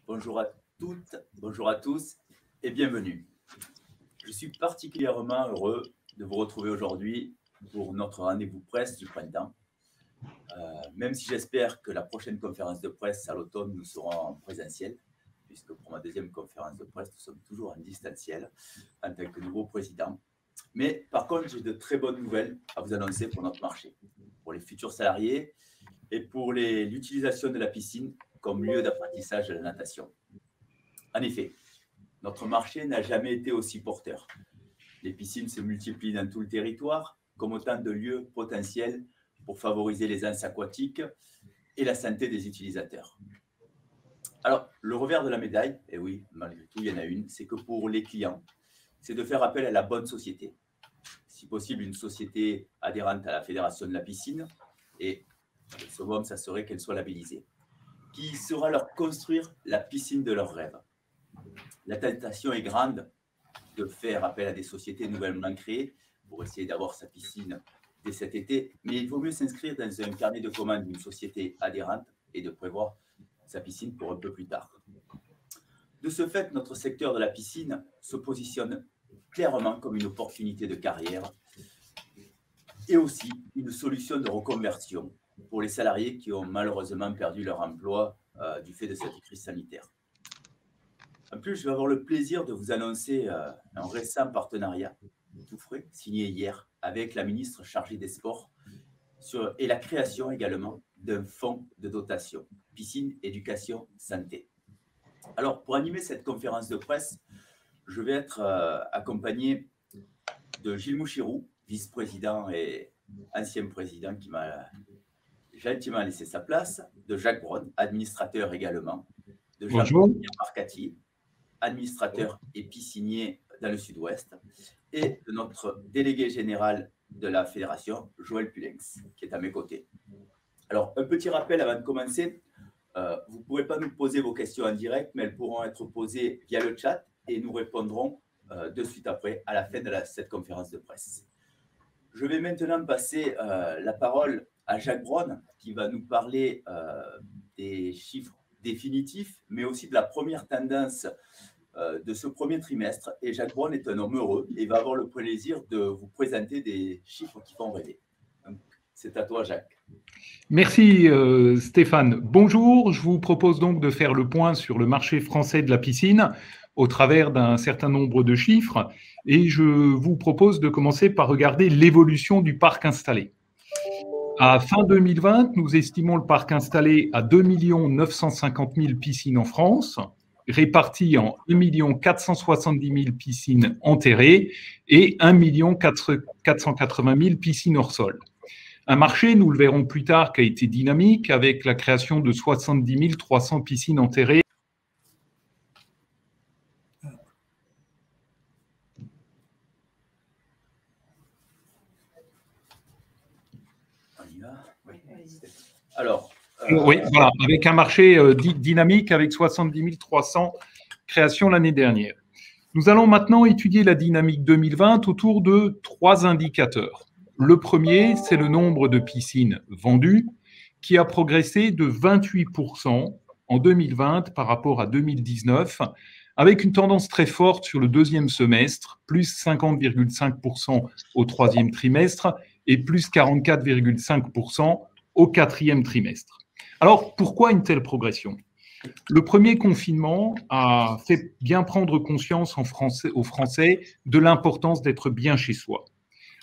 Bonjour à toutes, bonjour à tous et bienvenue. Je suis particulièrement heureux de vous retrouver aujourd'hui pour notre rendez-vous presse du printemps. Même si j'espère que la prochaine conférence de presse à l'automne, nous serons en présentiel, puisque pour ma deuxième conférence de presse, nous sommes toujours en distanciel en tant que nouveau président. Mais par contre, j'ai de très bonnes nouvelles à vous annoncer pour notre marché, pour les futurs salariés et pour l'utilisation de la piscine comme lieu d'apprentissage de la natation. En effet, notre marché n'a jamais été aussi porteur. Les piscines se multiplient dans tout le territoire comme autant de lieux potentiels pour favoriser l'aisance aquatique et la santé des utilisateurs. Alors, le revers de la médaille, et oui, malgré tout, il y en a une, c'est que pour les clients, c'est de faire appel à la bonne société. Si possible, une société adhérente à la Fédération de la piscine, et le summum, ça serait qu'elle soit labellisée, qui saura leur construire la piscine de leurs rêves. La tentation est grande de faire appel à des sociétés nouvellement créées pour essayer d'avoir sa piscine dès cet été, mais il vaut mieux s'inscrire dans un carnet de commandes d'une société adhérente et de prévoir sa piscine pour un peu plus tard. De ce fait, notre secteur de la piscine se positionne clairement comme une opportunité de carrière et aussi une solution de reconversion pour les salariés qui ont malheureusement perdu leur emploi du fait de cette crise sanitaire. En plus, je vais avoir le plaisir de vous annoncer un récent partenariat tout frais, signé hier, avec la ministre chargée des Sports et la création également d'un fonds de dotation, piscine, éducation, santé. Alors, pour animer cette conférence de presse, je vais être accompagné de Gilles Mouchirou, vice-président et ancien président qui m'a gentiment laissé sa place, de Jacques Braun, administrateur également, de Jean-Pierre Marcati, administrateur et piscinier dans le sud-ouest, et de notre délégué général de la fédération, Joël Pulenx, qui est à mes côtés. Alors, un petit rappel avant de commencer, vous ne pourrez pas nous poser vos questions en direct, mais elles pourront être posées via le chat et nous répondrons de suite après, à la fin de cette conférence de presse. Je vais maintenant passer la parole à Jacques Braun, qui va nous parler des chiffres définitifs, mais aussi de la première tendance de ce premier trimestre. Et Jacques Braun est un homme heureux et va avoir le plaisir de vous présenter des chiffres qui font rêver. C'est à toi, Jacques. Merci Stéphane. Bonjour, je vous propose donc de faire le point sur le marché français de la piscine au travers d'un certain nombre de chiffres et je vous propose de commencer par regarder l'évolution du parc installé. À fin 2020, nous estimons le parc installé à 2 950 000 piscines en France, réparties en 1 470 000 piscines enterrées et 1 480 000 piscines hors sol. Un marché, nous le verrons plus tard, qui a été dynamique avec la création de 70 300 piscines enterrées. Alors, oui, voilà, avec un marché dynamique avec 70 300 créations l'année dernière. Nous allons maintenant étudier la dynamique 2020 autour de 3 indicateurs. Le premier, c'est le nombre de piscines vendues qui a progressé de 28% en 2020 par rapport à 2019, avec une tendance très forte sur le deuxième semestre, plus 50,5% au troisième trimestre et plus 44,5% au quatrième trimestre. Alors, pourquoi une telle progression ? Le premier confinement a fait bien prendre conscience aux Français de l'importance d'être bien chez soi.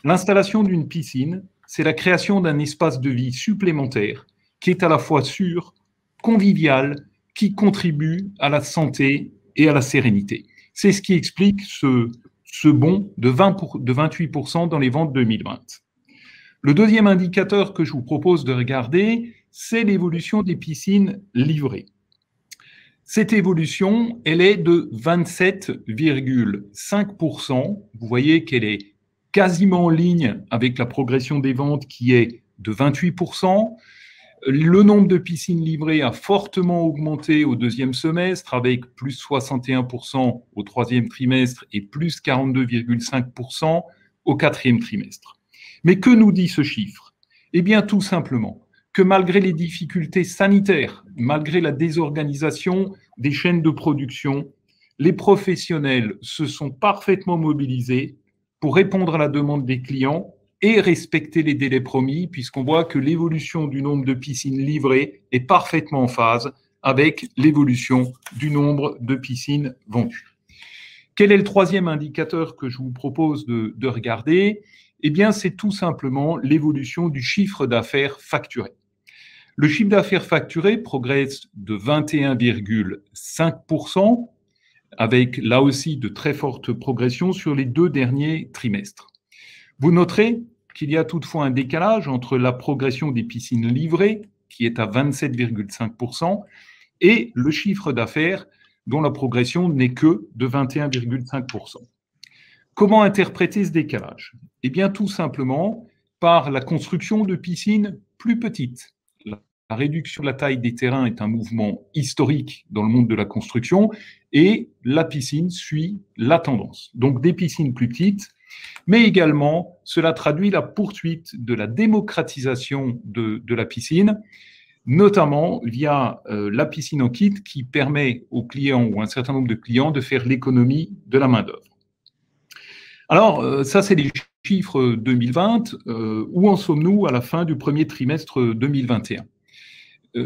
L'installation d'une piscine, c'est la création d'un espace de vie supplémentaire qui est à la fois sûr, convivial, qui contribue à la santé et à la sérénité. C'est ce qui explique ce bond de 28% dans les ventes 2020. Le deuxième indicateur que je vous propose de regarder, c'est l'évolution des piscines livrées. Cette évolution, elle est de 27,5%. Vous voyez qu'elle est quasiment en ligne avec la progression des ventes qui est de 28%. Le nombre de piscines livrées a fortement augmenté au deuxième semestre avec plus 61% au troisième trimestre et plus 42,5% au quatrième trimestre. Mais que nous dit ce chiffre ? Eh bien, tout simplement que malgré les difficultés sanitaires, malgré la désorganisation des chaînes de production, les professionnels se sont parfaitement mobilisés pour répondre à la demande des clients et respecter les délais promis, puisqu'on voit que l'évolution du nombre de piscines livrées est parfaitement en phase avec l'évolution du nombre de piscines vendues. Quel est le troisième indicateur que je vous propose de regarder? Eh bien, c'est tout simplement l'évolution du chiffre d'affaires facturé. Le chiffre d'affaires facturé progresse de 21,5%, avec là aussi de très fortes progressions sur les 2 derniers trimestres. Vous noterez qu'il y a toutefois un décalage entre la progression des piscines livrées, qui est à 27,5%, et le chiffre d'affaires dont la progression n'est que de 21,5%. Comment interpréter ce décalage? Eh bien, tout simplement par la construction de piscines plus petites. La réduction de la taille des terrains est un mouvement historique dans le monde de la construction et la piscine suit la tendance. Donc des piscines plus petites, mais également cela traduit la poursuite de la démocratisation de la piscine, notamment via la piscine en kit qui permet aux clients ou un certain nombre de clients de faire l'économie de la main-d'œuvre. Alors, ça, c'est les chiffres 2020. Où en sommes-nous à la fin du premier trimestre 2021?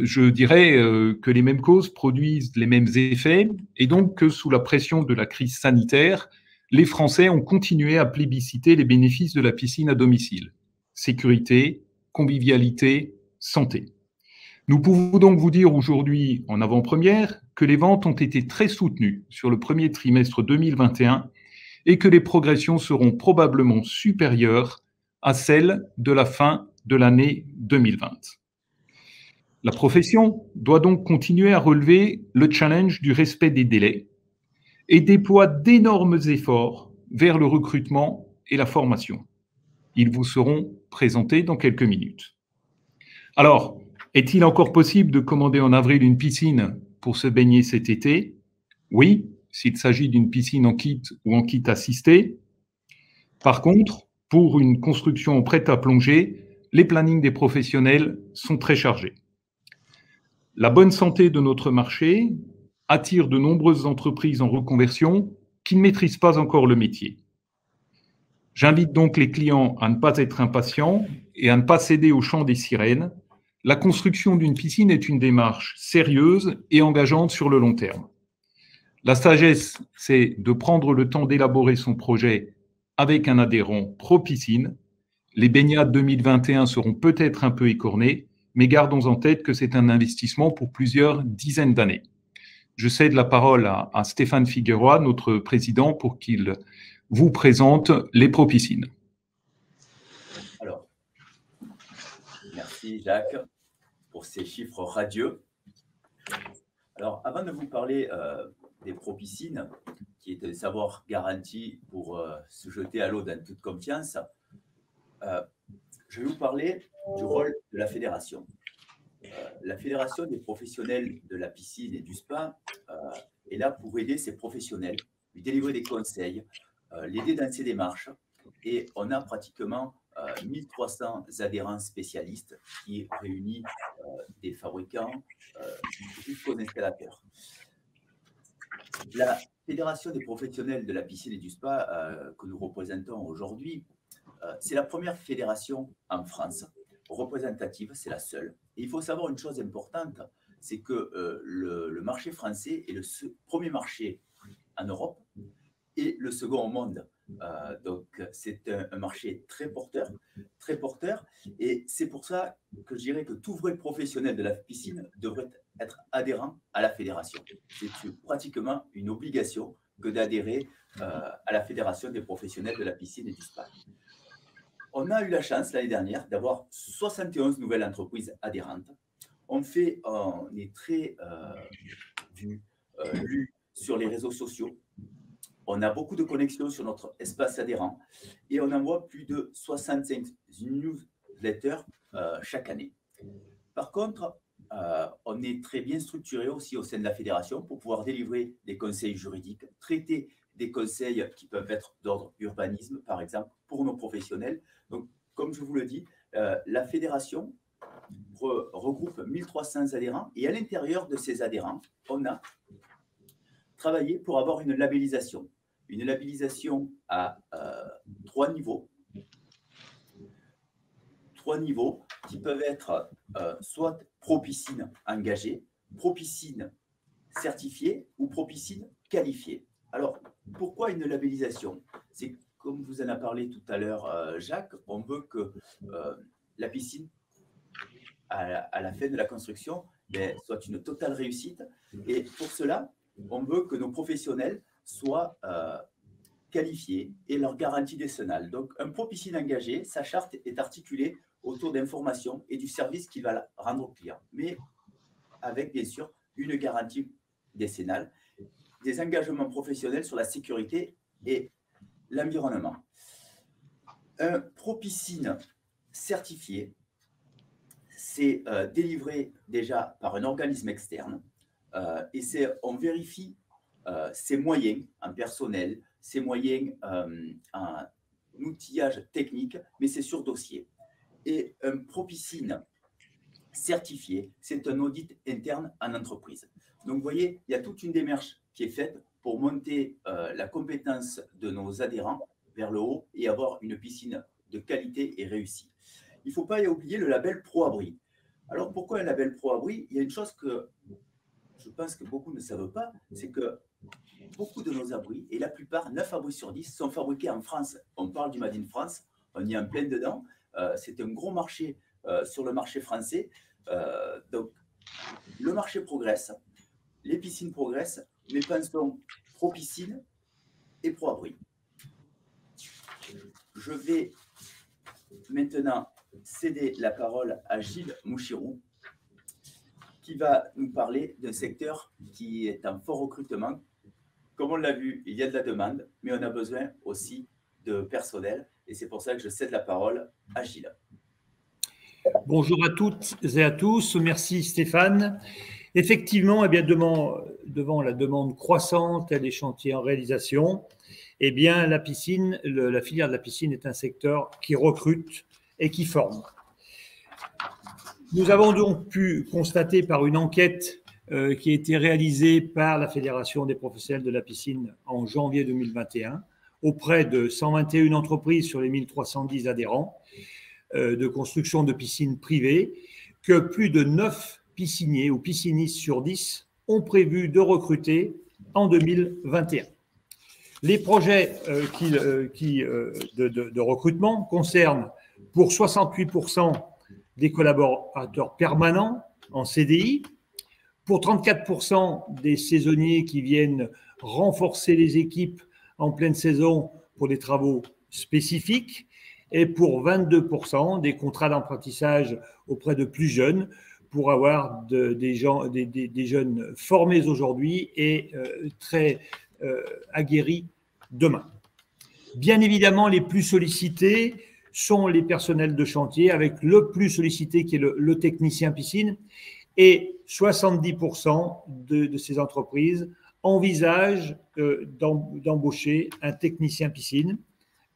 Je dirais que les mêmes causes produisent les mêmes effets et donc que sous la pression de la crise sanitaire, les Français ont continué à plébisciter les bénéfices de la piscine à domicile. Sécurité, convivialité, santé. Nous pouvons donc vous dire aujourd'hui, en avant-première, que les ventes ont été très soutenues sur le premier trimestre 2021 et que les progressions seront probablement supérieures à celles de la fin de l'année 2020. La profession doit donc continuer à relever le challenge du respect des délais et déploie d'énormes efforts vers le recrutement et la formation. Ils vous seront présentés dans quelques minutes. Alors, est-il encore possible de commander en avril une piscine pour se baigner cet été? Oui, s'il s'agit d'une piscine en kit ou en kit assisté. Par contre, pour une construction prête à plonger, les plannings des professionnels sont très chargés. La bonne santé de notre marché attire de nombreuses entreprises en reconversion qui ne maîtrisent pas encore le métier. J'invite donc les clients à ne pas être impatients et à ne pas céder au chant des sirènes. La construction d'une piscine est une démarche sérieuse et engageante sur le long terme. La sagesse, c'est de prendre le temps d'élaborer son projet avec un adhérent pro-piscine. Les baignades 2021 seront peut-être un peu écornées, mais gardons en tête que c'est un investissement pour plusieurs dizaines d'années. Je cède la parole à Stéphane Figueroa, notre président, pour qu'il vous présente les pro-piscines. Alors, merci Jacques pour ces chiffres radieux. Alors, avant de vous parler des pro-piscines, qui est un savoir garanti pour se jeter à l'eau dans toute confiance, je vais vous parler du rôle de la fédération. La fédération des professionnels de la piscine et du spa est là pour aider ces professionnels, lui délivrer des conseils, l'aider dans ses démarches. Et on a pratiquement 1300 adhérents spécialistes qui réunissent des fabricants jusqu'aux installateurs. La fédération des professionnels de la piscine et du spa que nous représentons aujourd'hui, c'est la première fédération en France, représentative, c'est la seule. Et il faut savoir une chose importante, c'est que le marché français est le premier marché en Europe et le second au monde. Donc, c'est un marché très porteur, et c'est pour ça que je dirais que tout vrai professionnel de la piscine devrait être adhérent à la fédération. C'est pratiquement une obligation que d'adhérer à la fédération des professionnels de la piscine et du spa. On a eu la chance l'année dernière d'avoir 71 nouvelles entreprises adhérentes. On est très lu sur les réseaux sociaux. On a beaucoup de connexions sur notre espace adhérent et on envoie plus de 65 newsletters chaque année. Par contre, on est très bien structuré aussi au sein de la fédération pour pouvoir délivrer des conseils juridiques, traiter des conseils qui peuvent être d'ordre urbanisme, par exemple, pour nos professionnels. Donc, comme je vous le dis, la fédération regroupe 1300 adhérents et à l'intérieur de ces adhérents, on a travaillé pour avoir une labellisation. Une labellisation à 3 niveaux. 3 niveaux qui peuvent être soit pro-piscine engagée, pro-piscine certifiée ou pro-piscine qualifiée. Alors, pourquoi une labellisation? C'est comme vous en a parlé tout à l'heure, Jacques, on veut que la piscine, à la fin de la construction, soit une totale réussite. Et pour cela, on veut que nos professionnels soient qualifiés et leur garantie décennale. Donc, un pro-piscine engagé, sa charte est articulée autour d'informations et du service qu'il va rendre au client, mais avec, bien sûr, une garantie décennale, des engagements professionnels sur la sécurité et l'environnement. Un pro-piscine certifié, c'est délivré déjà par un organisme externe et on vérifie ses moyens en personnel, ses moyens en outillage technique, mais c'est sur dossier. Et un pro-piscine certifié, c'est un audit interne en entreprise. Donc, vous voyez, il y a toute une démarche qui est faite pour monter la compétence de nos adhérents vers le haut et avoir une piscine de qualité et réussie. Il ne faut pas y oublier le label Pro-Abri. Alors, pourquoi un label Pro-Abri? Il y a une chose que je pense que beaucoup ne savent pas, c'est que beaucoup de nos abris, et la plupart, 9 abris sur 10, sont fabriqués en France. On parle du Made in France, on y est en plein dedans. C'est un gros marché sur le marché français. Donc, le marché progresse, les piscines progressent, mais pensons pro-piscine et pro-abri. Je vais maintenant céder la parole à Gilles Mouchirou, qui va nous parler d'un secteur qui est en fort recrutement. Comme on l'a vu, il y a de la demande, mais on a besoin aussi de personnel. Et c'est pour ça que je cède la parole à Gilles. Bonjour à toutes et à tous. Merci Stéphane. Effectivement, eh bien, devant la demande croissante et les chantiers en réalisation, eh bien, la filière de la piscine est un secteur qui recrute et qui forme. Nous avons donc pu constater par une enquête qui a été réalisée par la Fédération des professionnels de la piscine en janvier 2021 auprès de 121 entreprises sur les 1310 adhérents de construction de piscines privées que plus de 9 pisciniers ou piscinistes sur 10 ont prévu de recruter en 2021. Les projets de recrutement concernent pour 68% des collaborateurs permanents en CDI, pour 34% des saisonniers qui viennent renforcer les équipes en pleine saison pour des travaux spécifiques, et pour 22% des contrats d'apprentissage auprès de plus jeunes pour avoir des jeunes formés aujourd'hui et très aguerris demain. Bien évidemment, les plus sollicités sont les personnels de chantier, avec le plus sollicité qui est le technicien piscine, et 70% de ces entreprises envisagent d'embaucher un technicien piscine,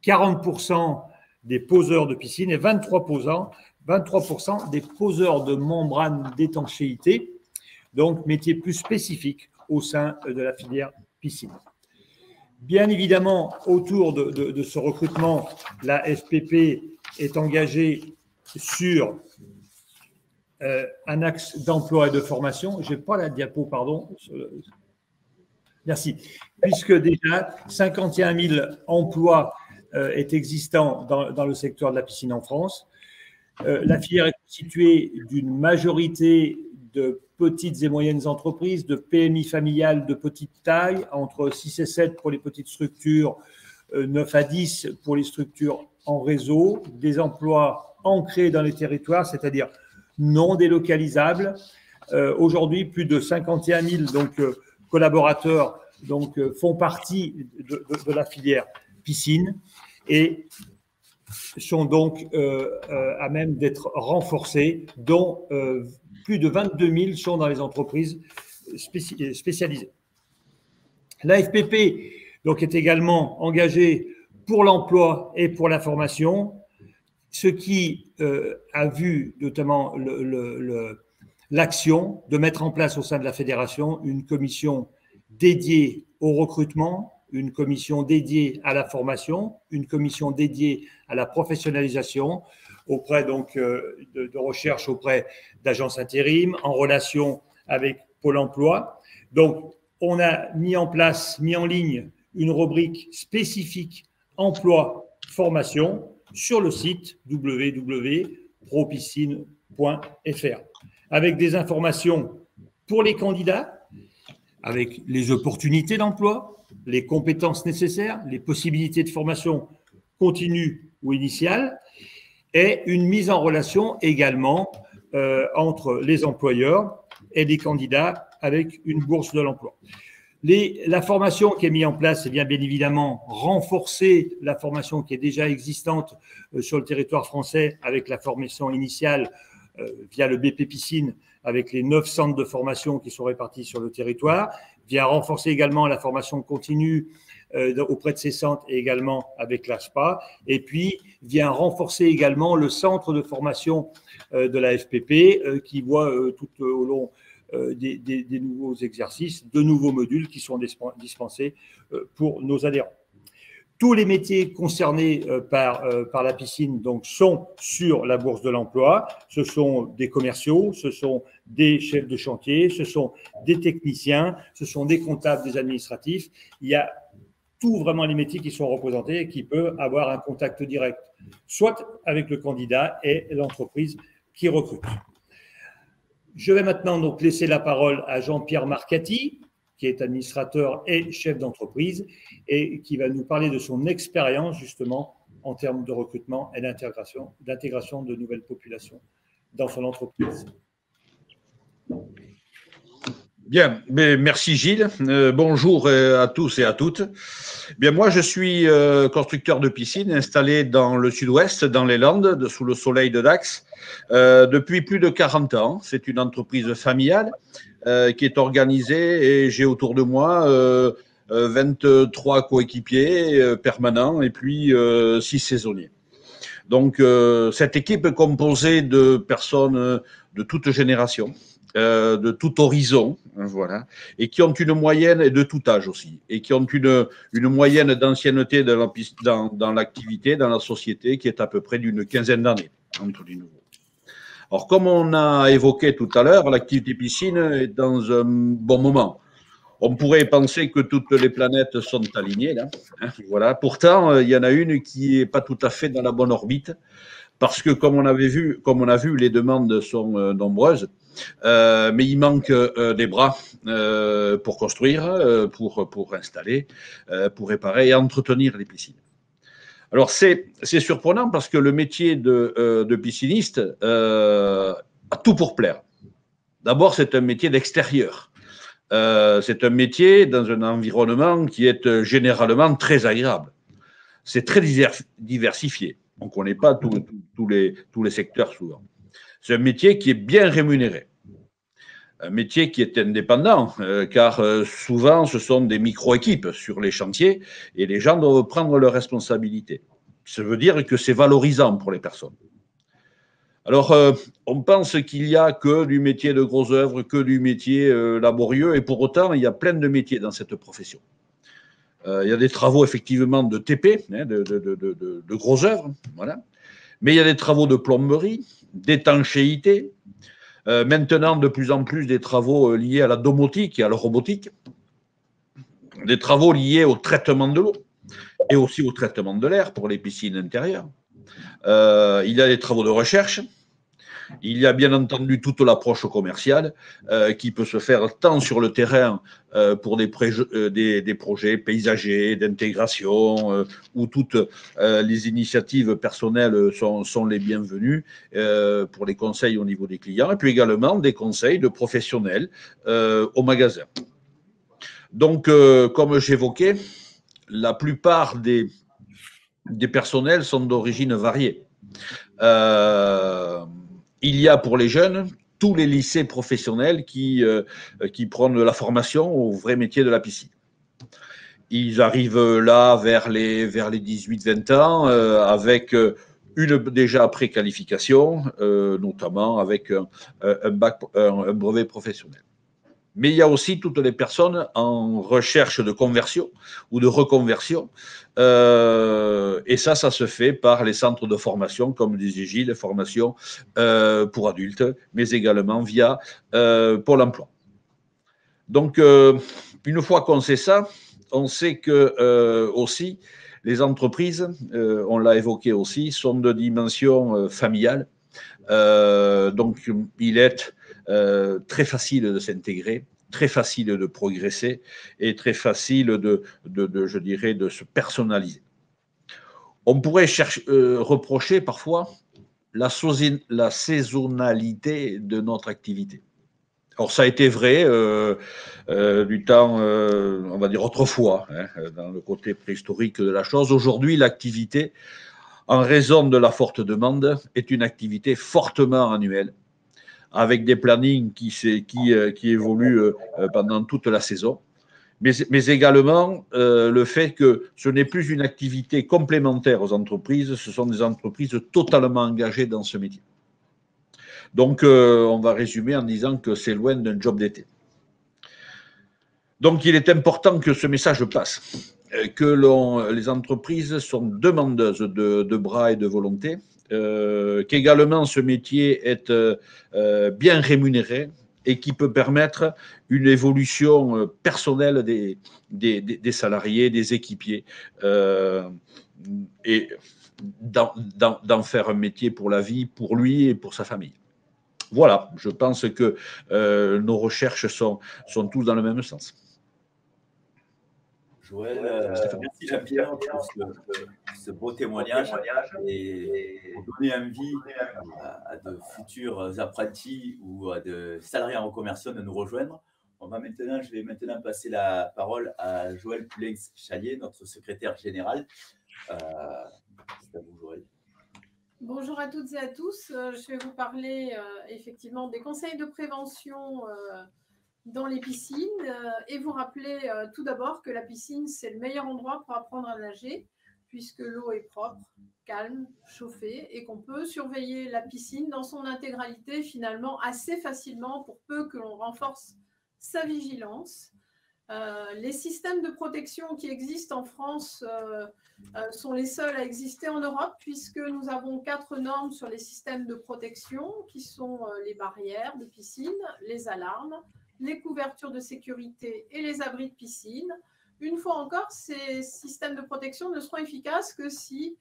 40% des poseurs de piscine et 23% des poseurs de membranes d'étanchéité, donc métier plus spécifique au sein de la filière piscine. Bien évidemment, autour de ce recrutement, la FPP est engagée sur un axe d'emploi et de formation. Je n'ai pas la diapo, pardon. Merci. Puisque déjà 51 000 emplois est existant dans le secteur de la piscine en France. La filière est constituée d'une majorité de petites et moyennes entreprises, de PMI familiales de petite taille, entre 6 et 7 pour les petites structures, 9 à 10 pour les structures en réseau, des emplois ancrés dans les territoires, c'est-à-dire non délocalisables. Aujourd'hui, plus de 51 000 collaborateurs font partie de la filière piscine et sont donc à même d'être renforcés, dont plus de 22 000 sont dans les entreprises spécialisées. L'AFPP donc, est également engagée pour l'emploi et pour la formation. ce qui a vu notamment l'action de mettre en place au sein de la fédération une commission dédiée au recrutement, une commission dédiée à la formation, une commission dédiée à la professionnalisation, auprès donc de recherche auprès d'agences intérim, en relation avec Pôle emploi. Donc, on a mis en ligne une rubrique spécifique emploi formation sur le site www.propiscine.fr avec des informations pour les candidats, avec les opportunités d'emploi, les compétences nécessaires, les possibilités de formation continue ou initiale, et une mise en relation également entre les employeurs et les candidats avec une bourse de l'emploi. La formation qui est mise en place, c'est bien évidemment renforcer la formation qui est déjà existante sur le territoire français avec la formation initiale via le BP Piscine, avec les 9 centres de formation qui sont répartis sur le territoire, vient renforcer également la formation continue auprès de ces centres et également avec l'ASPA, et puis vient renforcer également le centre de formation de la FPP qui voit tout au long des nouveaux exercices, de nouveaux modules qui sont dispensés pour nos adhérents. Tous les métiers concernés par la piscine donc, sont sur la bourse de l'emploi. Ce sont des commerciaux, ce sont des chefs de chantier, ce sont des techniciens, ce sont des comptables, des administratifs. Il y a tous vraiment les métiers qui sont représentés et qui peuvent avoir un contact direct, soit avec le candidat et l'entreprise qui recrute. Je vais maintenant donc laisser la parole à Jean-Pierre Marcati, qui est administrateur et chef d'entreprise, et qui va nous parler de son expérience justement en termes de recrutement et d'intégration de nouvelles populations dans son entreprise. Bien, merci Gilles. Bonjour à tous et à toutes. Bien, moi, je suis constructeur de piscine installé dans le sud-ouest, dans les Landes, sous le soleil de Dax, depuis plus de 40 ans. C'est une entreprise familiale qui est organisée et j'ai autour de moi 23 coéquipiers permanents et puis 6 saisonniers. Donc, cette équipe est composée de personnes de toute génération, de tout horizon, voilà, et qui ont une moyenne, et de tout âge aussi, et qui ont une moyenne d'ancienneté dans l'activité, dans la société, qui est à peu près d'une quinzaine d'années entre les nouveaux. Alors, comme on a évoqué tout à l'heure, l'activité piscine est dans un bon moment. On pourrait penser que toutes les planètes sont alignées, là, hein, voilà. Pourtant, il y en a une qui n'est pas tout à fait dans la bonne orbite, parce que comme on a vu, les demandes sont nombreuses, mais il manque des bras pour construire, pour installer, pour réparer et entretenir les piscines. Alors, c'est surprenant parce que le métier de pisciniste a tout pour plaire. D'abord, c'est un métier d'extérieur. C'est un métier dans un environnement qui est généralement très agréable. C'est très diversifié. On ne connaît pas tous les secteurs souvent. C'est un métier qui est bien rémunéré. Un métier qui est indépendant, car souvent ce sont des micro-équipes sur les chantiers et les gens doivent prendre leurs responsabilités. Ça veut dire que c'est valorisant pour les personnes. Alors, on pense qu'il n'y a que du métier de gros œuvres, que du métier laborieux, et pour autant, il y a plein de métiers dans cette profession. Il y a des travaux effectivement de TP, hein, de gros œuvres, voilà. Mais il y a des travaux de plomberie, d'étanchéité, maintenant de plus en plus des travaux liés à la domotique et à la robotique, des travaux liés au traitement de l'eau et aussi au traitement de l'air pour les piscines intérieures. Il y a des travaux de recherche. Il y a bien entendu toute l'approche commerciale qui peut se faire tant sur le terrain pour des projets paysagers, d'intégration, où toutes les initiatives personnelles sont les bienvenues pour les conseils au niveau des clients, et puis également des conseils de professionnels au magasin. Donc, comme j'évoquais, la plupart des personnels sont d'origine variée. Il y a pour les jeunes tous les lycées professionnels qui prennent la formation au vrai métier de la piscine. Ils arrivent là vers les 18-20 ans avec une déjà préqualification, notamment avec un brevet professionnel. Mais il y a aussi toutes les personnes en recherche de conversion ou de reconversion. Et ça se fait par les centres de formation, comme disait Gilles, formation pour adultes, mais également via Pôle emploi. Donc, une fois qu'on sait ça, on sait que aussi, les entreprises, on l'a évoqué aussi, sont de dimension familiale. Donc, il est très facile de s'intégrer, très facile de progresser et très facile je dirais, de se personnaliser. On pourrait reprocher parfois la saisonnalité de notre activité. Alors, ça a été vrai du temps, on va dire autrefois, hein, dans le côté préhistorique de la chose. Aujourd'hui, l'activité, en raison de la forte demande, est une activité fortement annuelle, avec des plannings qui évoluent pendant toute la saison. Mais également le fait que ce n'est plus une activité complémentaire aux entreprises, ce sont des entreprises totalement engagées dans ce métier. Donc, on va résumer en disant que c'est loin d'un job d'été. Donc, il est important que ce message passe, que les entreprises sont demandeuses de bras et de volonté, qu'également ce métier est bien rémunéré et qui peut permettre une évolution personnelle des salariés, des équipiers, et d'en faire un métier pour la vie, pour lui et pour sa famille. Voilà, je pense que nos recherches sont tous dans le même sens. Joël, merci Jean-Pierre pour ce beau témoignage et pour donner envie à de futurs apprentis ou à de salariés en reconversion de nous rejoindre. Je vais maintenant passer la parole à Joël Poulenc-Chalier, notre secrétaire général. C'est à vous, Joël. Bonjour à toutes et à tous. Je vais vous parler effectivement des conseils de prévention dans les piscines et vous rappeler tout d'abord que la piscine, c'est le meilleur endroit pour apprendre à nager puisque l'eau est propre, calme, chauffée et qu'on peut surveiller la piscine dans son intégralité finalement assez facilement pour peu que l'on renforce sa vigilance. Les systèmes de protection qui existent en France sont les seuls à exister en Europe puisque nous avons 4 normes sur les systèmes de protection qui sont les barrières de piscine, les alarmes, les couvertures de sécurité et les abris de piscine. Une fois encore, ces systèmes de protection ne seront efficaces que si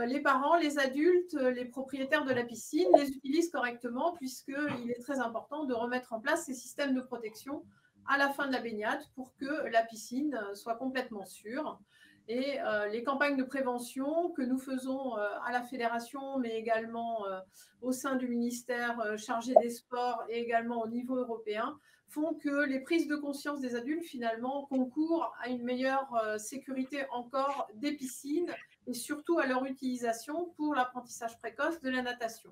les parents, les adultes, les propriétaires de la piscine les utilisent correctement puisqu'il est très important de remettre en place ces systèmes de protection à la fin de la baignade pour que la piscine soit complètement sûre. Et les campagnes de prévention que nous faisons à la fédération, mais également au sein du ministère chargé des sports et également au niveau européen, font que les prises de conscience des adultes, finalement, concourent à une meilleure sécurité encore des piscines et surtout à leur utilisation pour l'apprentissage précoce de la natation.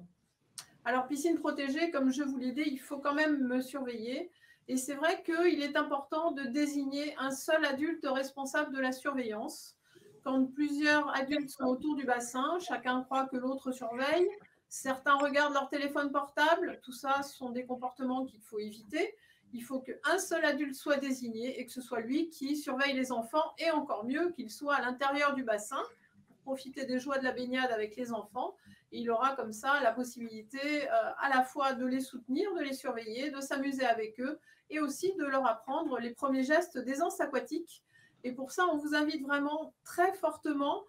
Alors, piscine protégée, comme je vous l'ai dit, il faut quand même me surveiller. Et c'est vrai qu'il est important de désigner un seul adulte responsable de la surveillance. Quand plusieurs adultes sont autour du bassin, chacun croit que l'autre surveille. Certains regardent leur téléphone portable. Tout ça, ce sont des comportements qu'il faut éviter. Il faut qu'un seul adulte soit désigné et que ce soit lui qui surveille les enfants et encore mieux qu'il soit à l'intérieur du bassin pour profiter des joies de la baignade avec les enfants. Et il aura comme ça la possibilité à la fois de les soutenir, de les surveiller, de s'amuser avec eux et aussi de leur apprendre les premiers gestes d'aisance aquatique. Et pour ça, on vous invite vraiment très fortement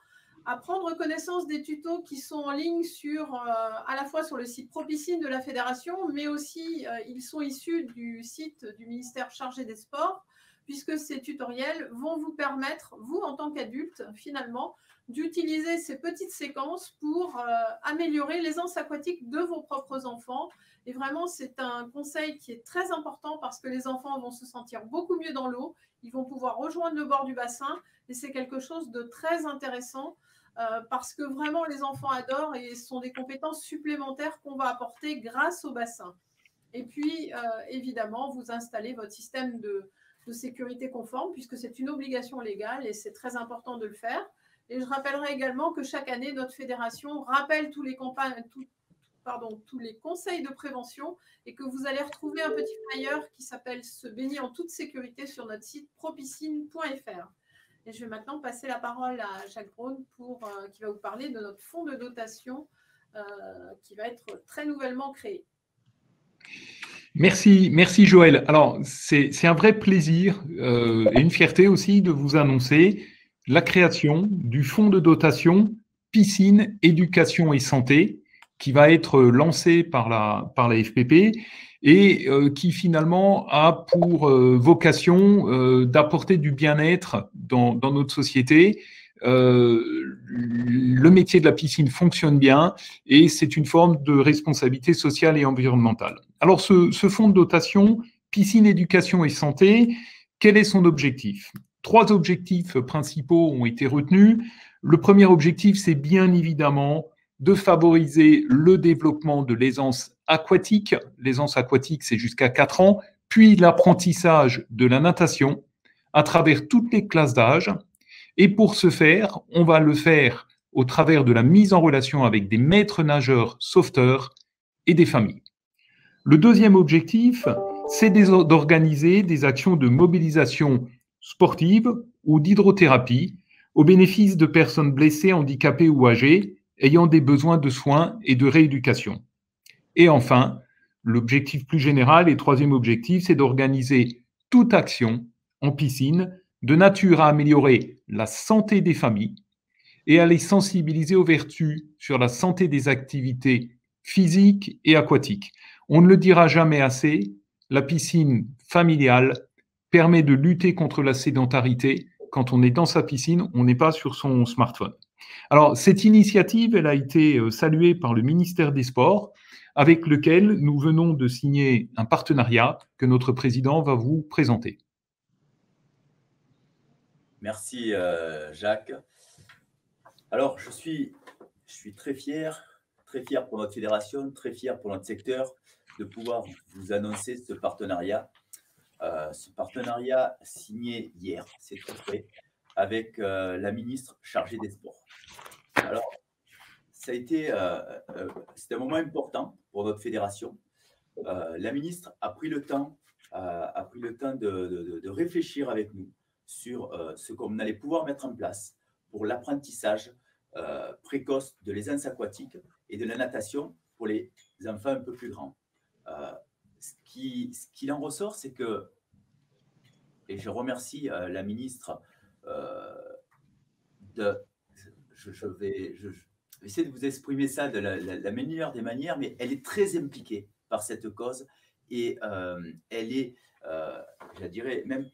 à prendre connaissance des tutos qui sont en ligne à la fois sur le site ProPiscine de la Fédération, mais aussi ils sont issus du site du ministère chargé des Sports, puisque ces tutoriels vont vous permettre, vous en tant qu'adulte, finalement, d'utiliser ces petites séquences pour améliorer l'aisance aquatique de vos propres enfants. Et vraiment, c'est un conseil qui est très important parce que les enfants vont se sentir beaucoup mieux dans l'eau, ils vont pouvoir rejoindre le bord du bassin et c'est quelque chose de très intéressant parce que vraiment les enfants adorent et ce sont des compétences supplémentaires qu'on va apporter grâce au bassin. Et puis, évidemment, vous installez votre système de sécurité conforme puisque c'est une obligation légale et c'est très important de le faire. Et je rappellerai également que chaque année, notre fédération rappelle tous les conseils de prévention et que vous allez retrouver un petit flyer qui s'appelle « Se baigner en toute sécurité » sur notre site propiscine.fr. Et je vais maintenant passer la parole à Jacques Braun qui va vous parler de notre fonds de dotation qui va être très nouvellement créé. Merci Joël. Alors, c'est un vrai plaisir et une fierté aussi de vous annoncer la création du fonds de dotation piscine, éducation et santé qui va être lancé par la FPP et qui finalement a pour vocation d'apporter du bien-être dans notre société. Le métier de la piscine fonctionne bien et c'est une forme de responsabilité sociale et environnementale. Alors, ce fonds de dotation piscine, éducation et santé, quel est son objectif? 3 objectifs principaux ont été retenus. Le premier objectif, c'est bien évidemment de favoriser le développement de l'aisance aquatique. L'aisance aquatique, c'est jusqu'à 4 ans, puis l'apprentissage de la natation à travers toutes les classes d'âge. Et pour ce faire, on va le faire au travers de la mise en relation avec des maîtres nageurs sauveteurs et des familles. Le deuxième objectif, c'est d'organiser des actions de mobilisation sportive ou d'hydrothérapie au bénéfice de personnes blessées, handicapées ou âgées ayant des besoins de soins et de rééducation. Et enfin, l'objectif plus général et troisième objectif, c'est d'organiser toute action en piscine de nature à améliorer la santé des familles et à les sensibiliser aux vertus sur la santé des activités physiques et aquatiques. On ne le dira jamais assez, la piscine familiale permet de lutter contre la sédentarité. Quand on est dans sa piscine, on n'est pas sur son smartphone. Alors, cette initiative, elle a été saluée par le ministère des Sports, avec lequel nous venons de signer un partenariat que notre président va vous présenter. Merci Jacques. Alors, je suis très fier pour notre fédération, très fier pour notre secteur de pouvoir vous annoncer ce partenariat signé hier, c'est tout fait, avec la ministre chargée des Sports. Alors, c'était un moment important pour notre fédération. La ministre a pris le temps de réfléchir avec nous sur ce qu'on allait pouvoir mettre en place pour l'apprentissage précoce de l'aisance aquatique et de la natation pour les enfants un peu plus grands. Ce qu'il en ressort, c'est que, et je remercie la ministre je vais essayer de vous exprimer ça de la meilleure des manières, mais elle est très impliquée par cette cause et elle est, je dirais même,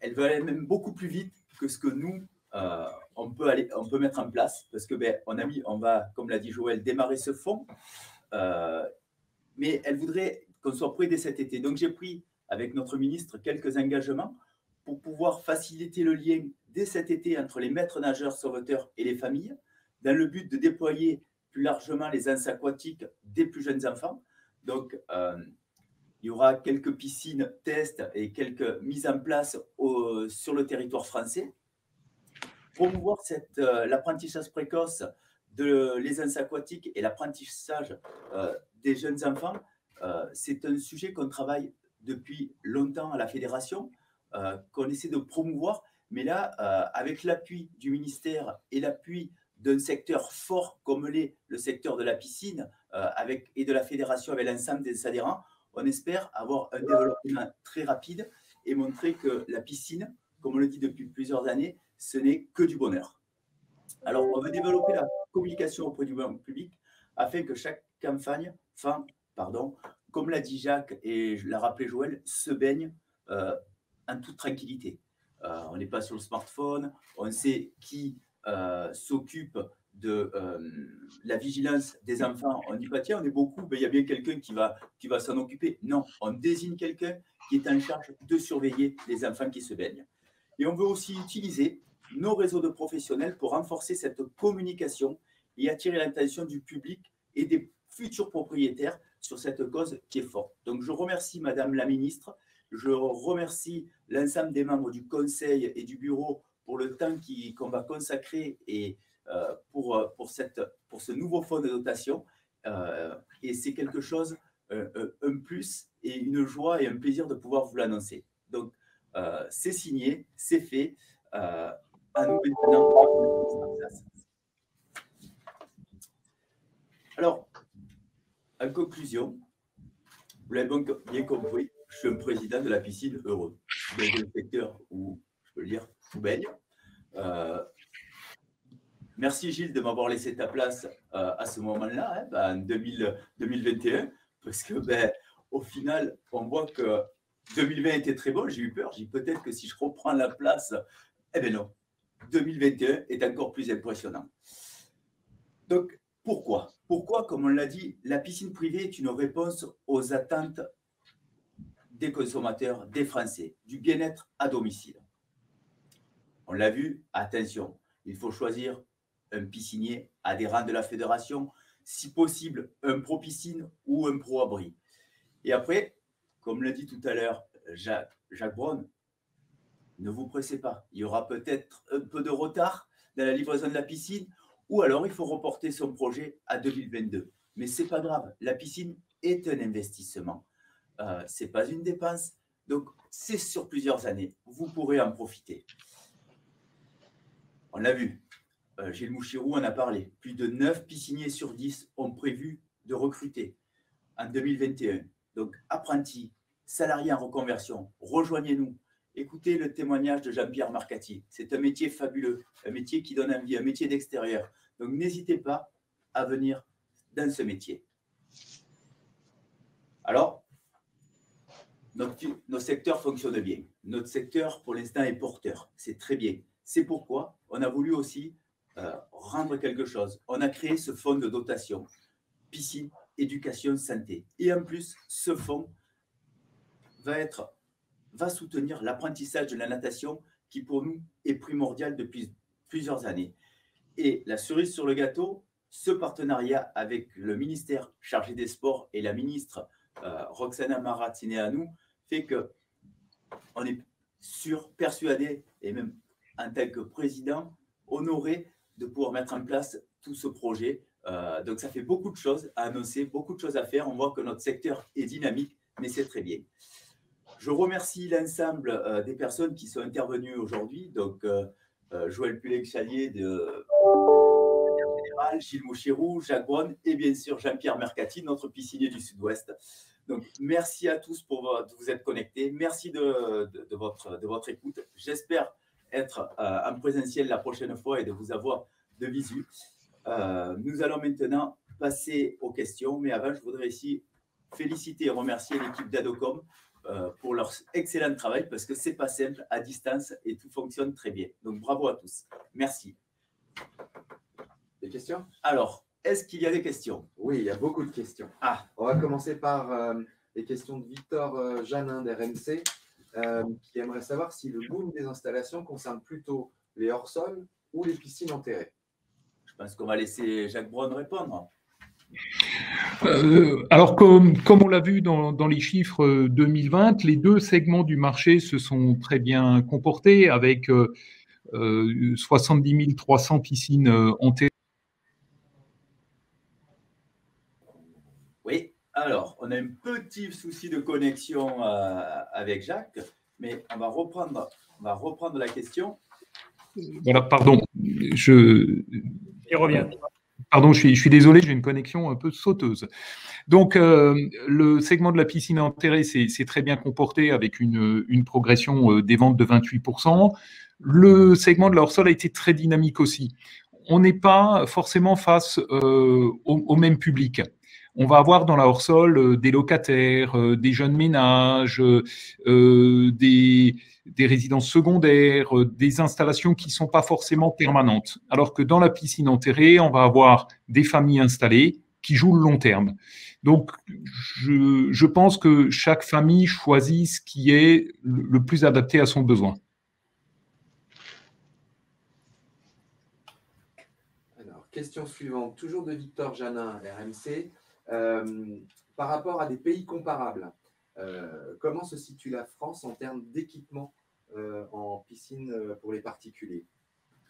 elle veut aller même beaucoup plus vite que ce que nous, on peut mettre en place, parce que on va, comme l'a dit Joël, démarrer ce fonds, mais elle voudrait qu'on soit prêt dès cet été. Donc j'ai pris avec notre ministre quelques engagements pour pouvoir faciliter le lien dès cet été entre les maîtres nageurs sauveteurs et les familles, dans le but de déployer plus largement les aisances aquatiques des plus jeunes enfants. Donc, il y aura quelques piscines tests et quelques mises en place sur le territoire français. Promouvoir l'apprentissage précoce de l'aisance aquatique et l'apprentissage des jeunes enfants, c'est un sujet qu'on travaille depuis longtemps à la fédération, qu'on essaie de promouvoir. Mais là, avec l'appui du ministère et l'appui d'un secteur fort comme l'est le secteur de la piscine et de la fédération avec l'ensemble des adhérents, on espère avoir un développement très rapide et montrer que la piscine, comme on le dit depuis plusieurs années, ce n'est que du bonheur. Alors, on veut développer la communication auprès du public afin que chaque enfant, comme l'a dit Jacques et l'a rappelé Joël, se baigne en toute tranquillité. On n'est pas sur le smartphone, on sait qui s'occupe de la vigilance des enfants. On dit pas, tiens, on est beaucoup, il y a bien quelqu'un qui va s'en occuper. Non, on désigne quelqu'un qui est en charge de surveiller les enfants qui se baignent. Et on veut aussi utiliser nos réseaux de professionnels pour renforcer cette communication et attirer l'attention du public et des futurs propriétaires sur cette cause qui est forte. Donc, je remercie Madame la Ministre, je remercie l'ensemble des membres du Conseil et du Bureau pour pour le temps qu'on va consacrer et pour ce nouveau fonds de dotation. Et c'est quelque chose, un plus et une joie et un plaisir de pouvoir vous l'annoncer. Donc, c'est signé, c'est fait. À nous maintenant. Alors, en conclusion, vous l'avez bien compris, je suis un président de la piscine heureux. Dans un secteur où, je peux le dire, tout baigne. Merci Gilles de m'avoir laissé ta place à ce moment-là, en 2021, parce que au final, on voit que 2020 était très bon, j'ai eu peur, j'ai dit peut-être que si je reprends la place, eh bien non, 2021 est encore plus impressionnant. Donc, pourquoi? Pourquoi, comme on l'a dit, la piscine privée est une réponse aux attentes des consommateurs, des Français, du bien-être à domicile. On l'a vu, attention, il faut choisir un piscinier adhérent de la fédération, si possible un pro-piscine ou un pro-abri. Et après, comme l'a dit tout à l'heure Jacques Braun, ne vous pressez pas, il y aura peut-être un peu de retard dans la livraison de la piscine, ou alors il faut reporter son projet à 2022. Mais ce n'est pas grave, la piscine est un investissement, ce n'est pas une dépense, donc c'est sur plusieurs années, vous pourrez en profiter. On l'a vu, Gilles Mouchirou en a parlé, plus de 9 pisciniers sur 10 ont prévu de recruter en 2021. Donc apprentis, salariés en reconversion, rejoignez-nous. Écoutez le témoignage de Jean-Pierre Marcati. C'est un métier fabuleux, un métier qui donne envie, un métier d'extérieur. Donc, n'hésitez pas à venir dans ce métier. Alors, nos secteurs fonctionnent bien. Notre secteur, pour l'instant, est porteur. C'est très bien. C'est pourquoi on a voulu aussi rendre quelque chose. On a créé ce fonds de dotation, piscine, éducation, santé. Et en plus, ce fonds va soutenir l'apprentissage de la natation qui, pour nous, est primordial depuis plusieurs années. Et la cerise sur le gâteau, ce partenariat avec le ministère chargé des sports et la ministre Roxana Maracineanu fait qu'on est persuadé, et même en tant que président, honoré de pouvoir mettre en place tout ce projet. Donc, ça fait beaucoup de choses à annoncer, beaucoup de choses à faire. On voit que notre secteur est dynamique, mais c'est très bien. Je remercie l'ensemble des personnes qui sont intervenues aujourd'hui. Donc, Joël Pulec-Chalier de Général, Gilles Mouchirou, Jacques Braun et bien sûr Jean-Pierre Mercati, notre piscinier du Sud-Ouest. Donc, merci à tous de vous être connectés. Merci de votre écoute. J'espère être en présentiel la prochaine fois et de vous avoir de visu. Nous allons maintenant passer aux questions. Mais avant, je voudrais ici féliciter et remercier l'équipe d'Adocom pour leur excellent travail parce que ce n'est pas simple à distance et tout fonctionne très bien. Donc, bravo à tous. Merci. Des questions? Alors, est-ce qu'il y a des questions? Oui, il y a beaucoup de questions. On va commencer par les questions de Victor Janin d'RMC qui aimerait savoir si le boom des installations concerne plutôt les hors-sols ou les piscines enterrées. Je pense qu'on va laisser Jacques Braun répondre. Alors, comme on l'a vu dans les chiffres 2020, les deux segments du marché se sont très bien comportés avec 70 300 piscines enterrées. Oui, alors, on a un petit souci de connexion avec Jacques, mais on va reprendre la question. Voilà, pardon. Il revient. Pardon, je suis désolé, j'ai une connexion un peu sauteuse. Donc, le segment de la piscine enterrée s'est très bien comporté avec une progression des ventes de 28%. Le segment de la hors-sol a été très dynamique aussi. On n'est pas forcément face au même public. On va avoir dans la hors-sol des locataires, des jeunes ménages, des résidences secondaires, des installations qui ne sont pas forcément permanentes. Alors que dans la piscine enterrée, on va avoir des familles installées qui jouent le long terme. Donc, je pense que chaque famille choisit ce qui est le plus adapté à son besoin. Alors, question suivante, toujours de Victor Janin, RMC. Par rapport à des pays comparables, comment se situe la France en termes d'équipement en piscine pour les particuliers?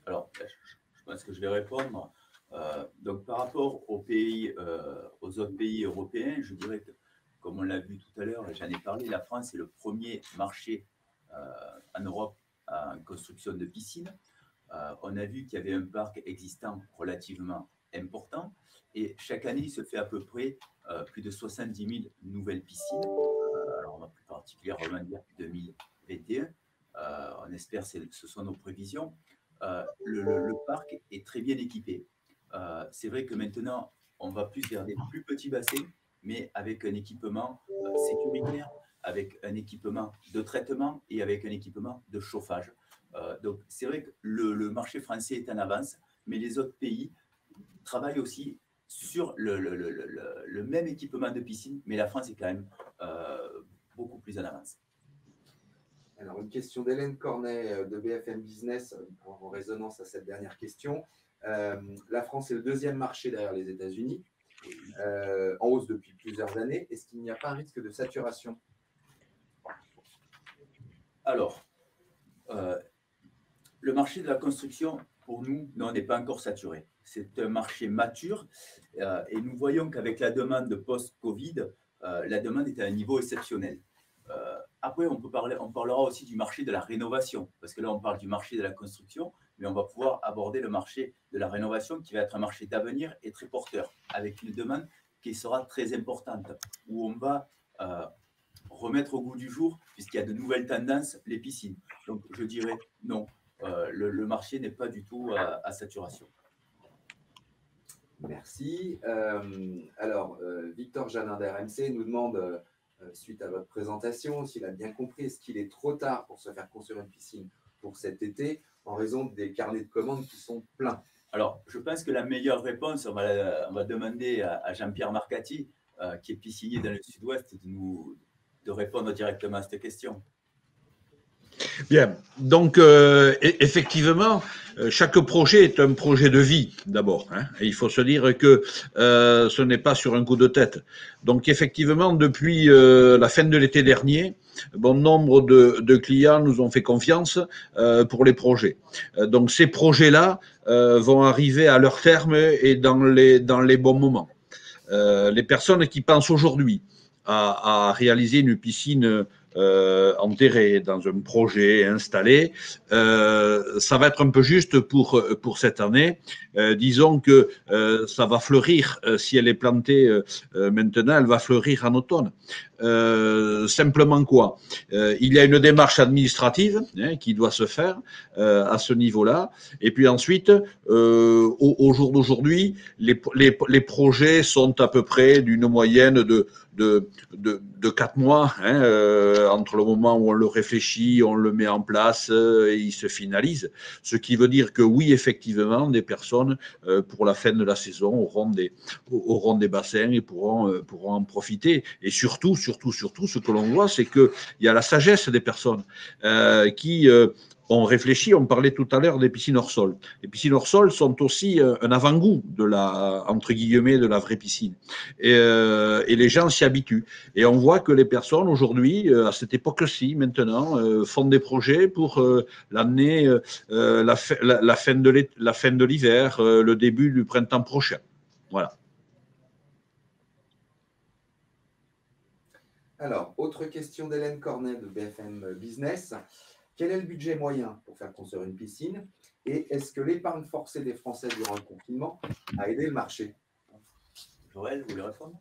Alors, je pense que je vais répondre. Donc, par rapport aux autres pays européens, je dirais que, comme on l'a vu tout à l'heure, j'en ai parlé, la France est le premier marché en Europe en construction de piscines. On a vu qu'il y avait un parc existant relativement important et chaque année, il se fait à peu près plus de 70 000 nouvelles piscines. Alors, on va plus particulièrement dire 2021. On espère que ce sont nos prévisions. Le parc est très bien équipé. C'est vrai que maintenant, on va plus vers des plus petits bassins, mais avec un équipement sécuritaire, avec un équipement de traitement et avec un équipement de chauffage. Donc, c'est vrai que le marché français est en avance, mais les autres pays travaillent aussi sur le même équipement de piscine, mais la France est quand même beaucoup plus en avance. Alors, une question d'Hélène Cornet de BFM Business en résonance à cette dernière question. La France est le deuxième marché derrière les États-Unis, en hausse depuis plusieurs années. Est-ce qu'il n'y a pas un risque de saturation? Alors, le marché de la construction, pour nous, n'est pas encore saturé. C'est un marché mature et nous voyons qu'avec la demande post-Covid, la demande est à un niveau exceptionnel. Après, on parlera aussi du marché de la rénovation, parce que là, on parle du marché de la construction, mais on va pouvoir aborder le marché de la rénovation qui va être un marché d'avenir et très porteur, avec une demande qui sera très importante, où on va remettre au goût du jour, puisqu'il y a de nouvelles tendances, les piscines. Donc, je dirais non, le marché n'est pas du tout à saturation. Merci. Alors, Victor Janin d'RMC nous demande, suite à votre présentation, s'il a bien compris, est-ce qu'il est trop tard pour se faire construire une piscine pour cet été en raison des carnets de commandes qui sont pleins? Alors, je pense que la meilleure réponse, on va demander à Jean-Pierre Marcati, qui est piscinier dans le Sud-Ouest, de répondre directement à cette question. Bien, donc effectivement, chaque projet est un projet de vie d'abord. Hein, et il faut se dire que ce n'est pas sur un coup de tête. Donc effectivement, depuis la fin de l'été dernier, bon nombre de clients nous ont fait confiance pour les projets. Donc ces projets-là vont arriver à leur terme et dans les bons moments. Les personnes qui pensent aujourd'hui à réaliser une piscine enterré dans un projet installé, ça va être un peu juste pour cette année. Disons que ça va fleurir, si elle est plantée maintenant, elle va fleurir en automne. Simplement quoi, il y a une démarche administrative qui doit se faire à ce niveau-là. Et puis ensuite, au jour d'aujourd'hui, les projets sont à peu près d'une moyenne de 4 mois, entre le moment où on le réfléchit, on le met en place et il se finalise. Ce qui veut dire que oui, effectivement, des personnes pour la fin de la saison auront des bassins et pourront en profiter. Et surtout, ce que l'on voit, c'est qu'il y a la sagesse des personnes qui on réfléchit, on parlait tout à l'heure des piscines hors sol. Les piscines hors sol sont aussi un avant-goût entre guillemets, de la vraie piscine. Et les gens s'y habituent. Et on voit que les personnes aujourd'hui, à cette époque-ci, maintenant, font des projets pour l'année, la fin de l'hiver, le début du printemps prochain. Voilà. Alors, autre question d'Hélène Cornet de BFM Business. Quel est le budget moyen pour faire construire une piscine? Et est-ce que l'épargne forcée des Français durant le confinement a aidé le marché? Joël, vous voulez répondre?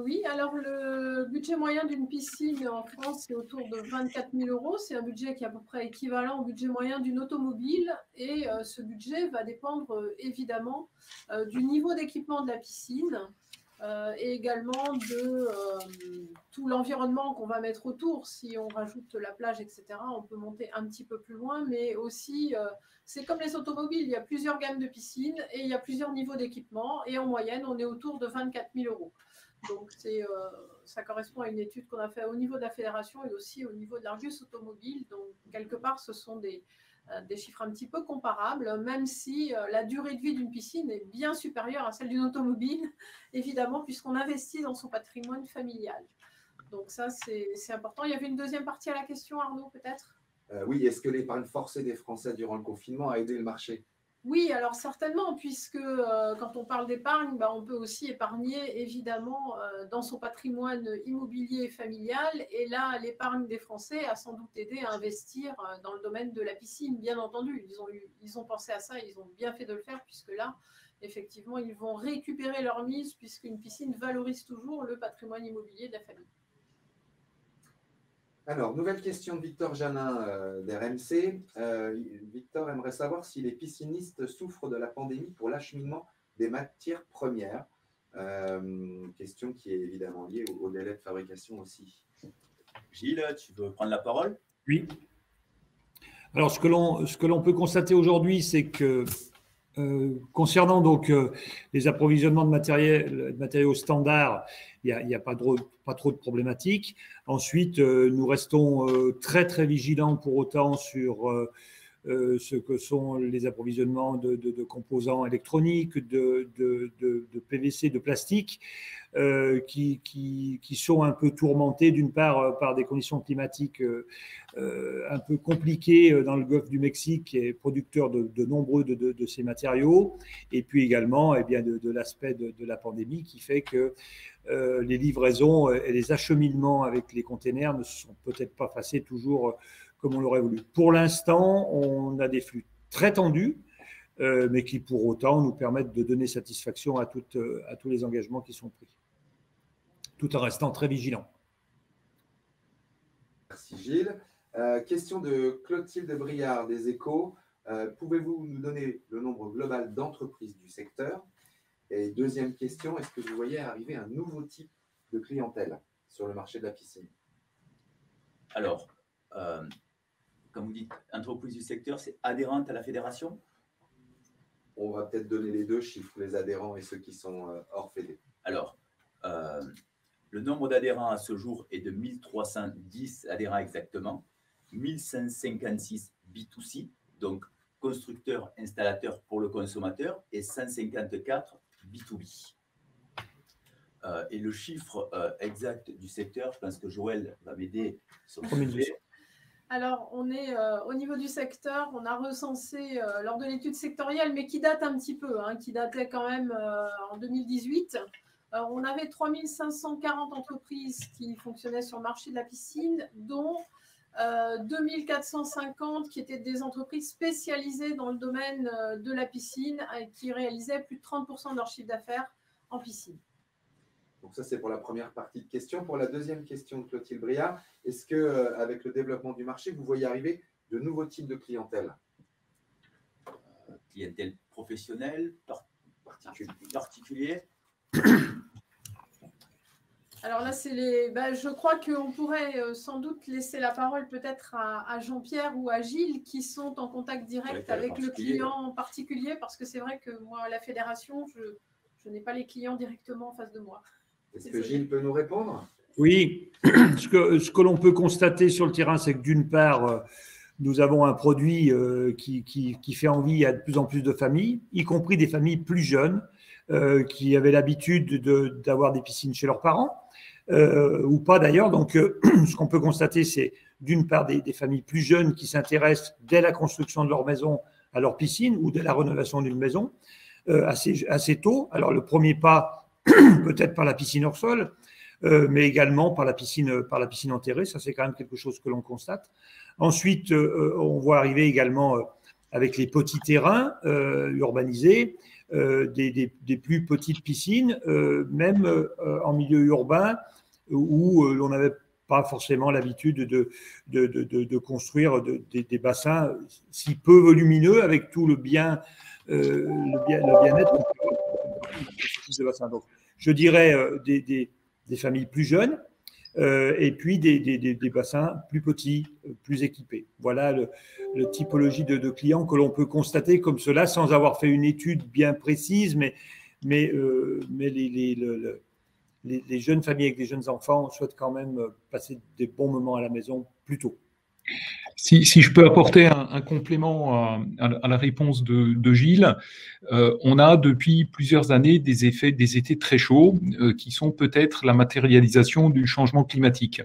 Oui, alors le budget moyen d'une piscine en France, c'est autour de 24 000 €. C'est un budget qui est à peu près équivalent au budget moyen d'une automobile. Et ce budget va dépendre évidemment du niveau d'équipement de la piscine. Et également de tout l'environnement qu'on va mettre autour. Si on rajoute la plage, etc., on peut monter un petit peu plus loin, mais aussi, c'est comme les automobiles, il y a plusieurs gammes de piscines et il y a plusieurs niveaux d'équipement, et en moyenne, on est autour de 24 000 €. Donc, ça correspond à une étude qu'on a faite au niveau de la fédération et aussi au niveau de l'Argus Automobile. Donc, quelque part, ce sont des chiffres un petit peu comparables, même si la durée de vie d'une piscine est bien supérieure à celle d'une automobile, évidemment, puisqu'on investit dans son patrimoine familial. Donc ça, c'est important. Il y avait une deuxième partie à la question, Arnaud, peut-être? Oui, est-ce que l'épargne forcée des Français durant le confinement a aidé le marché? Oui, alors certainement, puisque quand on parle d'épargne, on peut aussi épargner évidemment dans son patrimoine immobilier familial. Et là, l'épargne des Français a sans doute aidé à investir dans le domaine de la piscine, bien entendu. Ils ont pensé à ça, ils ont bien fait de le faire, puisque là, effectivement, ils vont récupérer leur mise, puisqu'une piscine valorise toujours le patrimoine immobilier de la famille. Alors, nouvelle question de Victor Janin d'RMC. Victor aimerait savoir si les piscinistes souffrent de la pandémie pour l'acheminement des matières premières. Question qui est évidemment liée au délai de fabrication aussi. Gilles, tu veux prendre la parole? Oui. Alors, ce que l'on peut constater aujourd'hui, c'est que concernant donc les approvisionnements de matériaux standards, il n'y a pas trop de problématiques. Ensuite, nous restons très très vigilants pour autant sur ce que sont les approvisionnements de composants électroniques, de PVC, de plastique, qui sont un peu tourmentés d'une part par des conditions climatiques un peu compliquées dans le golfe du Mexique, qui est producteur de nombreux de ces matériaux, et puis également de l'aspect de la pandémie qui fait que les livraisons et les acheminements avec les containers ne se sont peut-être pas passés toujours comme on l'aurait voulu. Pour l'instant, on a des flux très tendus, mais qui pour autant nous permettent de donner satisfaction à tous les engagements qui sont pris, tout en restant très vigilants. Merci Gilles. Question de Clotilde Briard des Échos. Pouvez-vous nous donner le nombre global d'entreprises du secteur? Et deuxième question, est-ce que vous voyez arriver un nouveau type de clientèle sur le marché de la piscine? Alors, comme vous dites, entreprise du secteur, c'est adhérente à la fédération? On va peut-être donner les deux chiffres, les adhérents et ceux qui sont hors fédé. Alors, le nombre d'adhérents à ce jour est de 1310 adhérents exactement, 1556 B2C, donc constructeurs, installateurs pour le consommateur, et 154 B2B. Et le chiffre exact du secteur, je pense que Joël va m'aider sur le sujet. Alors, on est au niveau du secteur, on a recensé lors de l'étude sectorielle, mais qui date un petit peu, qui datait quand même en 2018. On avait 3540 entreprises qui fonctionnaient sur le marché de la piscine, dont 2450 qui étaient des entreprises spécialisées dans le domaine de la piscine et qui réalisaient plus de 30% de leur chiffre d'affaires en piscine. Donc ça, c'est pour la première partie de question. Pour la deuxième question de Clotilde Briard, est-ce qu'avec le développement du marché, vous voyez arriver de nouveaux types de clientèle? Clientèle professionnelle, particulier. Alors là, c'est je crois qu'on pourrait sans doute laisser la parole peut-être à Jean-Pierre ou à Gilles qui sont en contact direct avec le client particulier, parce que c'est vrai que moi, à la fédération, je n'ai pas les clients directement en face de moi. Est-ce que Gilles peut nous répondre? Oui, ce que l'on peut constater sur le terrain, c'est que d'une part, nous avons un produit qui fait envie à de plus en plus de familles, y compris des familles plus jeunes, qui avaient l'habitude d'avoir des piscines chez leurs parents, ou pas d'ailleurs. Donc, ce qu'on peut constater, c'est d'une part des familles plus jeunes qui s'intéressent dès la construction de leur maison à leur piscine ou dès la rénovation d'une maison assez tôt. Alors, le premier pas, peut-être par la piscine hors sol, mais également par la piscine enterrée. Ça, c'est quand même quelque chose que l'on constate. Ensuite, on voit arriver également avec les petits terrains urbanisés, des plus petites piscines, même en milieu urbain, où l'on n'avait pas forcément l'habitude de construire des bassins si peu volumineux, avec tout le bien-être de bassin. Donc, je dirais des familles plus jeunes et puis des bassins plus petits, plus équipés. Voilà la typologie de clients que l'on peut constater comme cela sans avoir fait une étude bien précise, mais les jeunes familles avec des jeunes enfants souhaitent quand même passer des bons moments à la maison plus tôt. Si je peux apporter un complément à la réponse de Gilles, on a depuis plusieurs années des étés très chauds qui sont peut-être la matérialisation du changement climatique.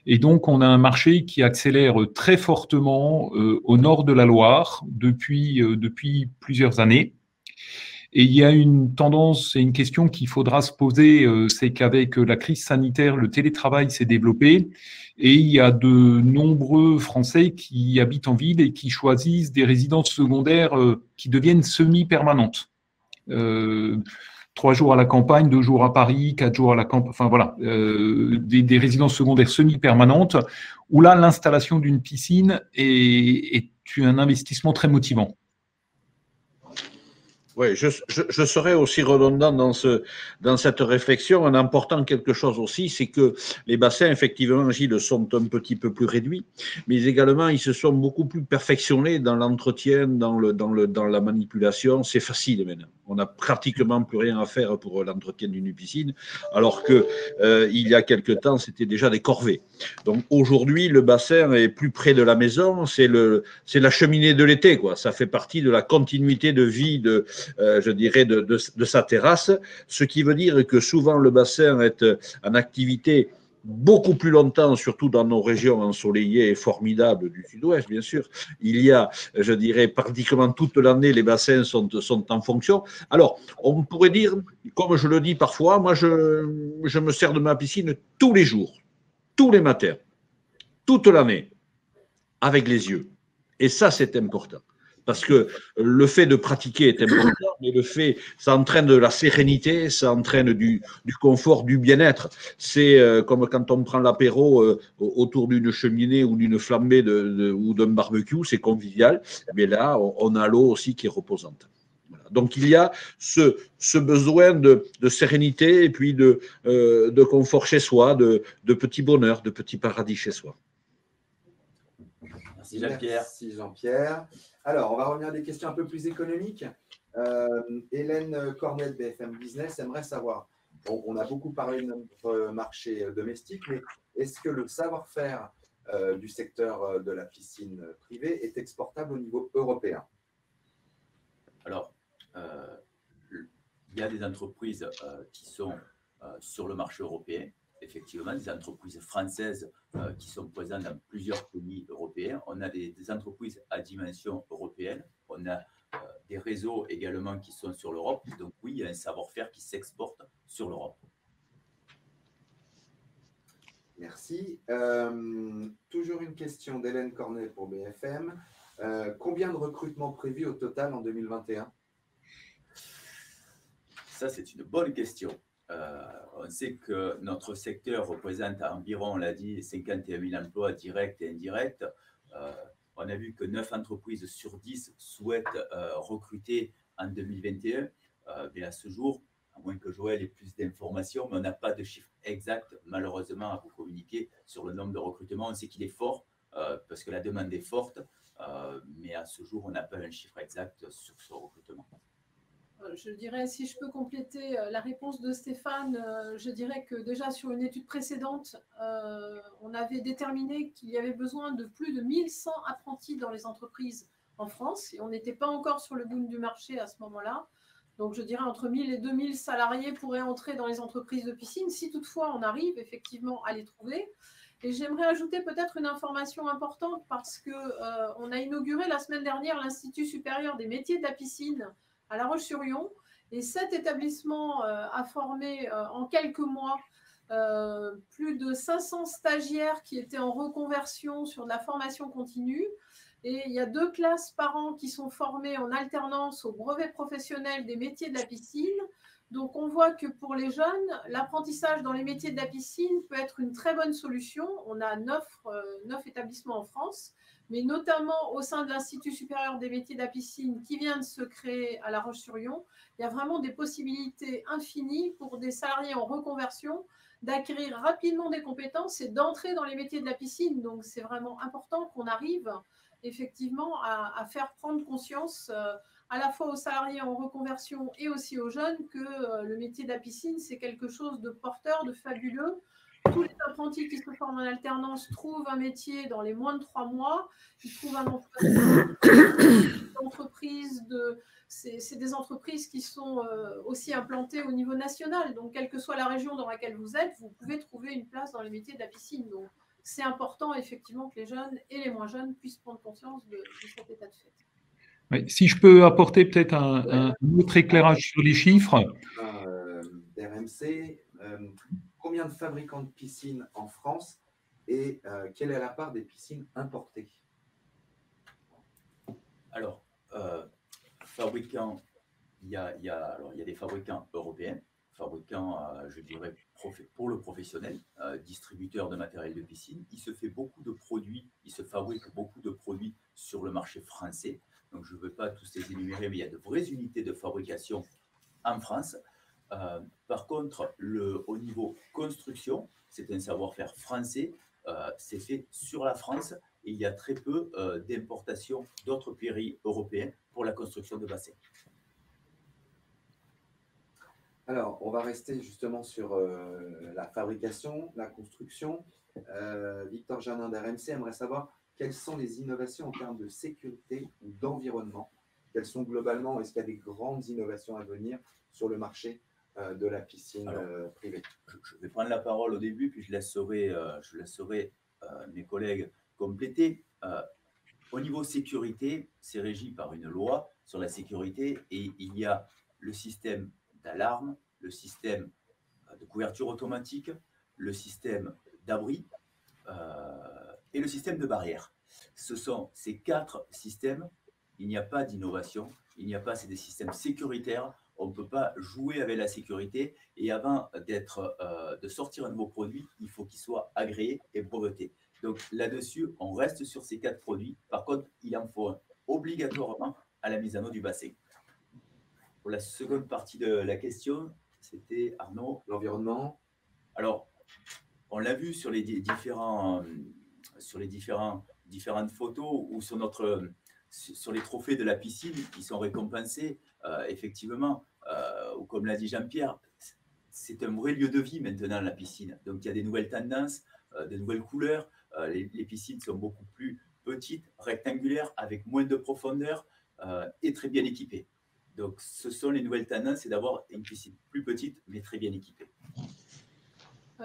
Et donc, on a un marché qui accélère très fortement au nord de la Loire depuis plusieurs années. Et il y a une tendance et une question qu'il faudra se poser, c'est qu'avec la crise sanitaire, le télétravail s'est développé et il y a de nombreux Français qui habitent en ville et qui choisissent des résidences secondaires qui deviennent semi-permanentes. 3 jours à la campagne, 2 jours à Paris, 4 jours à la campagne, enfin voilà, des résidences secondaires semi-permanentes où là, l'installation d'une piscine est un investissement très motivant. Oui, je serais aussi redondant dans cette réflexion en important quelque chose aussi, c'est que les bassins, effectivement, Gilles, sont un petit peu plus réduits, mais également, ils se sont beaucoup plus perfectionnés dans l'entretien, dans la manipulation. C'est facile maintenant. On n'a pratiquement plus rien à faire pour l'entretien d'une piscine, alors que il y a quelque temps, c'était déjà des corvées. Donc aujourd'hui, le bassin est plus près de la maison, c'est la cheminée de l'été, quoi. Ça fait partie de la continuité de vie je dirais, de sa terrasse, ce qui veut dire que souvent le bassin est en activité beaucoup plus longtemps, surtout dans nos régions ensoleillées et formidables du sud-ouest, bien sûr. Il y a, je dirais, pratiquement toute l'année, les bassins sont en fonction. Alors, on pourrait dire, comme je le dis parfois, moi, je me sers de ma piscine tous les jours, tous les matins, toute l'année, avec les yeux. Et ça, c'est important. Parce que le fait de pratiquer est important, mais le fait, ça entraîne de la sérénité, ça entraîne du confort, du bien-être. C'est comme quand on prend l'apéro autour d'une cheminée ou d'une flambée ou d'un barbecue, c'est convivial. Mais là, on a l'eau aussi qui est reposante. Voilà. Donc il y a ce besoin de sérénité et puis de confort chez soi, de petits bonheurs, de petits paradis chez soi. Merci Jean-Pierre. Merci Jean-Pierre. Alors, on va revenir à des questions un peu plus économiques. Hélène Cornet de BFM Business aimerait savoir, on a beaucoup parlé de notre marché domestique, mais est-ce que le savoir-faire du secteur de la piscine privée est exportable au niveau européen? Alors, il y a des entreprises qui sont sur le marché européen, effectivement, des entreprises françaises qui sont présentes dans plusieurs pays européens. On a des entreprises à dimension européenne. On a des réseaux également qui sont sur l'Europe. Donc oui, il y a un savoir-faire qui s'exporte sur l'Europe. Merci. Toujours une question d'Hélène Cornet pour BFM. Combien de recrutements prévus au total en 2021? Ça, c'est une bonne question. On sait que notre secteur représente environ, on l'a dit, 51 000 emplois directs et indirects. On a vu que 9 entreprises sur 10 souhaitent recruter en 2021. Mais à ce jour, à moins que Joël ait plus d'informations, mais on n'a pas de chiffre exact, malheureusement, à vous communiquer sur le nombre de recrutements. On sait qu'il est fort parce que la demande est forte, mais à ce jour, on n'a pas un chiffre exact sur ce recrutement. Je dirais, si je peux compléter la réponse de Stéphane, je dirais que déjà sur une étude précédente, on avait déterminé qu'il y avait besoin de plus de 1100 apprentis dans les entreprises en France et on n'était pas encore sur le boom du marché à ce moment-là. Donc je dirais entre 1000 et 2000 salariés pourraient entrer dans les entreprises de piscine si toutefois on arrive effectivement à les trouver. Et j'aimerais ajouter peut-être une information importante parce qu'on a inauguré la semaine dernière l'Institut supérieur des métiers de la piscine à La Roche-sur-Yon. Et cet établissement a formé en quelques mois plus de 500 stagiaires qui étaient en reconversion sur de la formation continue. Et il y a 2 classes par an qui sont formées en alternance au brevet professionnel des métiers de la piscine. Donc, on voit que pour les jeunes, l'apprentissage dans les métiers de la piscine peut être une très bonne solution. On a 9 établissements en France, mais notamment au sein de l'Institut supérieur des métiers de la piscine qui vient de se créer à La Roche-sur-Yon. Il y a vraiment des possibilités infinies pour des salariés en reconversion d'acquérir rapidement des compétences et d'entrer dans les métiers de la piscine. Donc, c'est vraiment important qu'on arrive effectivement à faire prendre conscience à la fois aux salariés en reconversion et aussi aux jeunes que le métier de la piscine, c'est quelque chose de porteur, de fabuleux. Tous les apprentis qui se forment en alternance trouvent un métier dans les moins de 3 mois. Ils trouvent un emploi. C'est des entreprises qui sont aussi implantées au niveau national. Donc, quelle que soit la région dans laquelle vous êtes, vous pouvez trouver une place dans les métiers de la piscine. Donc, c'est important effectivement que les jeunes et les moins jeunes puissent prendre conscience de cet état de fait. Oui, si je peux apporter peut-être un autre éclairage sur les chiffres. D'RMC, combien de fabricants de piscines en France et quelle est la part des piscines importées? Alors, fabricants, il y a des fabricants européens, fabricants, je dirais, pour le professionnel, distributeurs de matériel de piscine. Il se fait beaucoup de produits, il se fabrique beaucoup de produits sur le marché français. Donc, je ne veux pas tous les énumérer, mais il y a de vraies unités de fabrication en France. Par contre, au niveau construction, c'est un savoir-faire français, c'est fait sur la France et il y a très peu d'importation d'autres pays européens pour la construction de bassins. Alors, on va rester justement sur la fabrication, la construction. Victor Janin d'RMC aimerait savoir quelles sont les innovations en termes de sécurité ou d'environnement. Quelles sont globalement, est-ce qu'il y a des grandes innovations à venir sur le marché de la piscine privée? Je vais prendre la parole au début, puis je laisserai mes collègues compléter. Au niveau sécurité, c'est régi par une loi sur la sécurité et il y a le système d'alarme, le système de couverture automatique, le système d'abri et le système de barrière. Ce sont ces 4 systèmes. Il n'y a pas d'innovation, c'est des systèmes sécuritaires. On ne peut pas jouer avec la sécurité et avant de sortir un nouveau produit, il faut qu'il soit agréé et breveté. Donc là-dessus, on reste sur ces 4 produits. Par contre, il en faut un obligatoirement à la mise en eau du bassin. Pour la seconde partie de la question, c'était Arnaud. L'environnement. Alors, on l'a vu sur les différentes photos ou sur les trophées de la piscine qui sont récompensés, effectivement, ou comme l'a dit Jean-Pierre, c'est un vrai lieu de vie maintenant, la piscine. Donc, il y a des nouvelles tendances, de nouvelles couleurs. Les piscines sont beaucoup plus petites, rectangulaires, avec moins de profondeur et très bien équipées. Donc, ce sont les nouvelles tendances, c'est d'avoir une piscine plus petite, mais très bien équipée.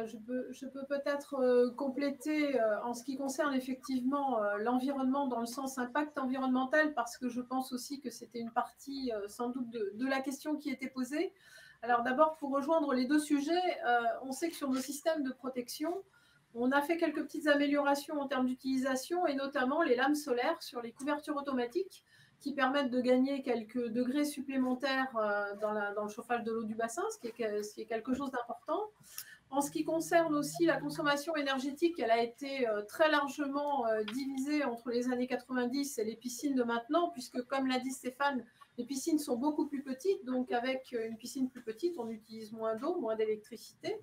Je peux peut-être compléter en ce qui concerne effectivement l'environnement dans le sens impact environnemental, parce que je pense aussi que c'était une partie sans doute de la question qui était posée. Alors d'abord, pour rejoindre les 2 sujets, on sait que sur nos systèmes de protection, on a fait quelques petites améliorations en termes d'utilisation et notamment les lames solaires sur les couvertures automatiques qui permettent de gagner quelques degrés supplémentaires dans le chauffage de l'eau du bassin, ce qui est quelque chose d'important. En ce qui concerne aussi la consommation énergétique, elle a été très largement divisée entre les années 90 et les piscines de maintenant, puisque comme l'a dit Stéphane, les piscines sont beaucoup plus petites, donc avec une piscine plus petite, on utilise moins d'eau, moins d'électricité.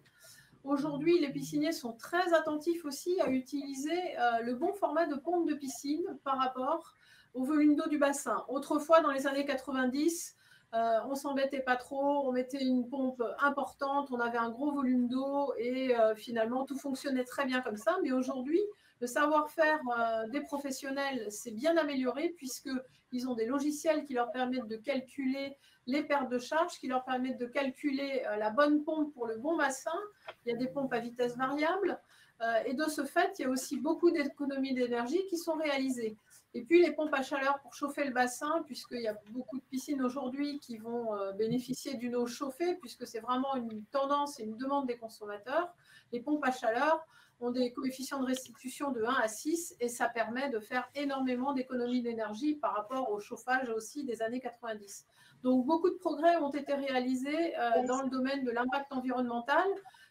Aujourd'hui, les pisciniers sont très attentifs aussi à utiliser le bon format de pompe de piscine par rapport au volume d'eau du bassin. Autrefois, dans les années 90, on ne s'embêtait pas trop, on mettait une pompe importante, on avait un gros volume d'eau et finalement tout fonctionnait très bien comme ça. Mais aujourd'hui, le savoir-faire des professionnels s'est bien amélioré puisqu'ils ont des logiciels qui leur permettent de calculer les pertes de charge, qui leur permettent de calculer la bonne pompe pour le bon bassin. Il y a des pompes à vitesse variable et de ce fait, il y a aussi beaucoup d'économies d'énergie qui sont réalisées. Et puis les pompes à chaleur pour chauffer le bassin, puisqu'il y a beaucoup de piscines aujourd'hui qui vont bénéficier d'une eau chauffée, puisque c'est vraiment une tendance et une demande des consommateurs. Les pompes à chaleur ont des coefficients de restitution de 1 à 6 et ça permet de faire énormément d'économies d'énergie par rapport au chauffage aussi des années 90. Donc beaucoup de progrès ont été réalisés dans le domaine de l'impact environnemental.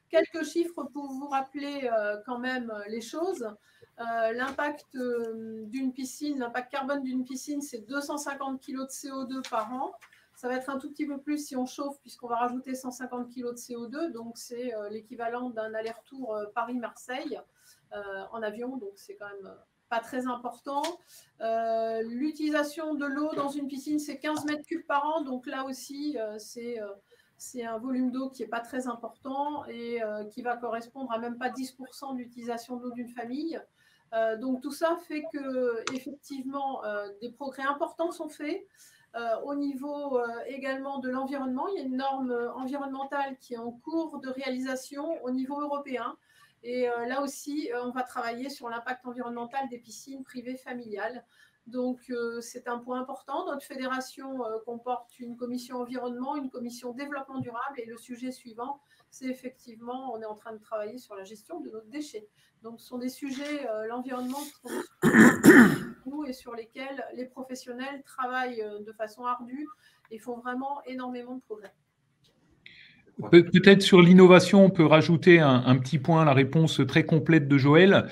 Quelques chiffres pour vous rappeler quand même les choses. L'impact d'une piscine, l'impact carbone d'une piscine, c'est 250 kg de CO2 par an. Ça va être un tout petit peu plus si on chauffe, puisqu'on va rajouter 150 kg de CO2. Donc, c'est l'équivalent d'un aller-retour Paris-Marseille en avion. Donc, c'est quand même pas très important. L'utilisation de l'eau dans une piscine, c'est 15 mètres cubes par an. Donc, là aussi, c'est un volume d'eau qui n'est pas très important et qui va correspondre à même pas 10% d'utilisation d'eau d'une famille. Donc tout ça fait que effectivement des progrès importants sont faits. Au niveau également de l'environnement, il y a une norme environnementale qui est en cours de réalisation au niveau européen Et là aussi, on va travailler sur l'impact environnemental des piscines privées familiales. Donc, c'est un point important. Notre fédération comporte une commission environnement, une commission développement durable. Et le sujet suivant, c'est effectivement, on est en train de travailler sur la gestion de nos déchets. Donc, ce sont des sujets, l'environnement, et sur lesquels les professionnels travaillent de façon ardue et font vraiment énormément de progrès. Peut-être sur l'innovation, on peut rajouter un petit point à la réponse très complète de Joël.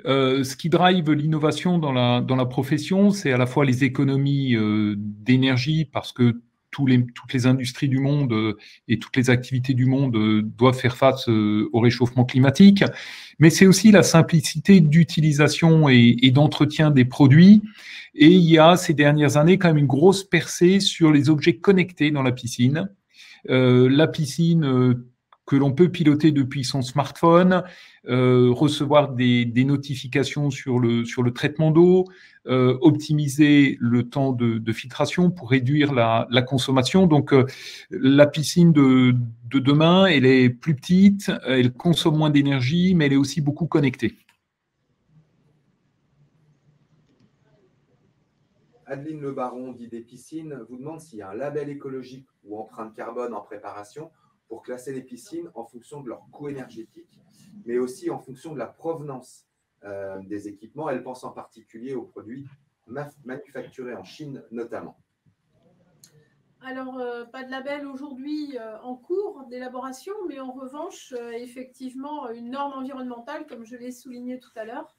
Ce qui drive l'innovation dans la profession, c'est à la fois les économies d'énergie, parce que toutes les industries du monde et toutes les activités du monde doivent faire face au réchauffement climatique, mais c'est aussi la simplicité d'utilisation et d'entretien des produits. Et il y a ces dernières années quand même une grosse percée sur les objets connectés dans la piscine. La piscine que l'on peut piloter depuis son smartphone, recevoir des notifications sur le traitement d'eau, optimiser le temps de filtration pour réduire la consommation. Donc, la piscine de demain, elle est plus petite, elle consomme moins d'énergie, mais elle est aussi beaucoup connectée. Adeline Le Baron d'Idées Piscines vous demande s'il y a un label écologique ou empreinte carbone en préparation pour classer les piscines en fonction de leur coût énergétique, mais aussi en fonction de la provenance des équipements. Elle pense en particulier aux produits manufacturés en Chine notamment. Alors, pas de label aujourd'hui en cours d'élaboration, mais en revanche, effectivement, une norme environnementale, comme je l'ai souligné tout à l'heure,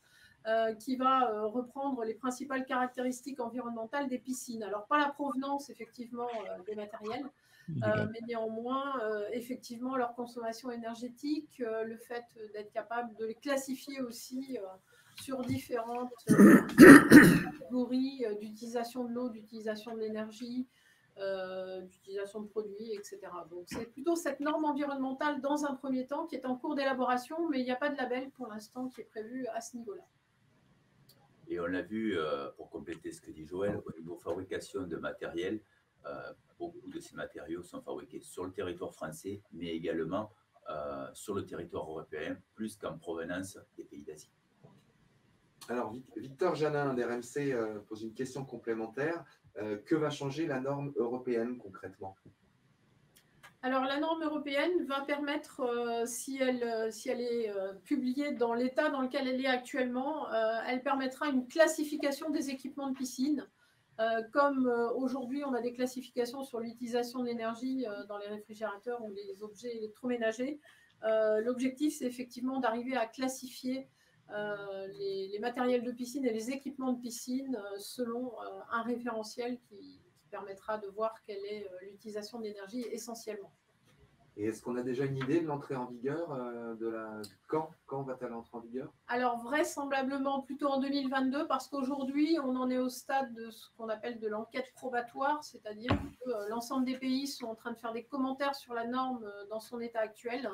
qui va reprendre les principales caractéristiques environnementales des piscines. Alors, pas la provenance, effectivement, des matériels, mais néanmoins, effectivement, leur consommation énergétique, le fait d'être capable de les classifier aussi sur différentes catégories d'utilisation de l'eau, d'utilisation de l'énergie, d'utilisation de produits, etc. Donc, c'est plutôt cette norme environnementale dans un premier temps qui est en cours d'élaboration, mais il n'y a pas de label pour l'instant qui est prévu à ce niveau-là. Et on l'a vu, pour compléter ce que dit Joël, au niveau fabrication de matériel, beaucoup de ces matériaux sont fabriqués sur le territoire français, mais également sur le territoire européen, plus qu'en provenance des pays d'Asie. Alors, Victor Janin d'RMC pose une question complémentaire. Que va changer la norme européenne concrètement ? Alors, la norme européenne va permettre, si elle est publiée dans l'état dans lequel elle est actuellement, elle permettra une classification des équipements de piscine. Comme aujourd'hui, on a des classifications sur l'utilisation d'énergie dans les réfrigérateurs ou les objets électroménagers. L'objectif, c'est effectivement d'arriver à classifier les matériels de piscine et les équipements de piscine selon un référentiel qui permettra de voir quelle est l'utilisation d'énergie essentiellement. Et est-ce qu'on a déjà une idée de l'entrée en vigueur quand va-t-elle entrer en vigueur ? Alors vraisemblablement plutôt en 2022, parce qu'aujourd'hui on en est au stade de ce qu'on appelle de l'enquête probatoire, c'est-à-dire que l'ensemble des pays sont en train de faire des commentaires sur la norme dans son état actuel.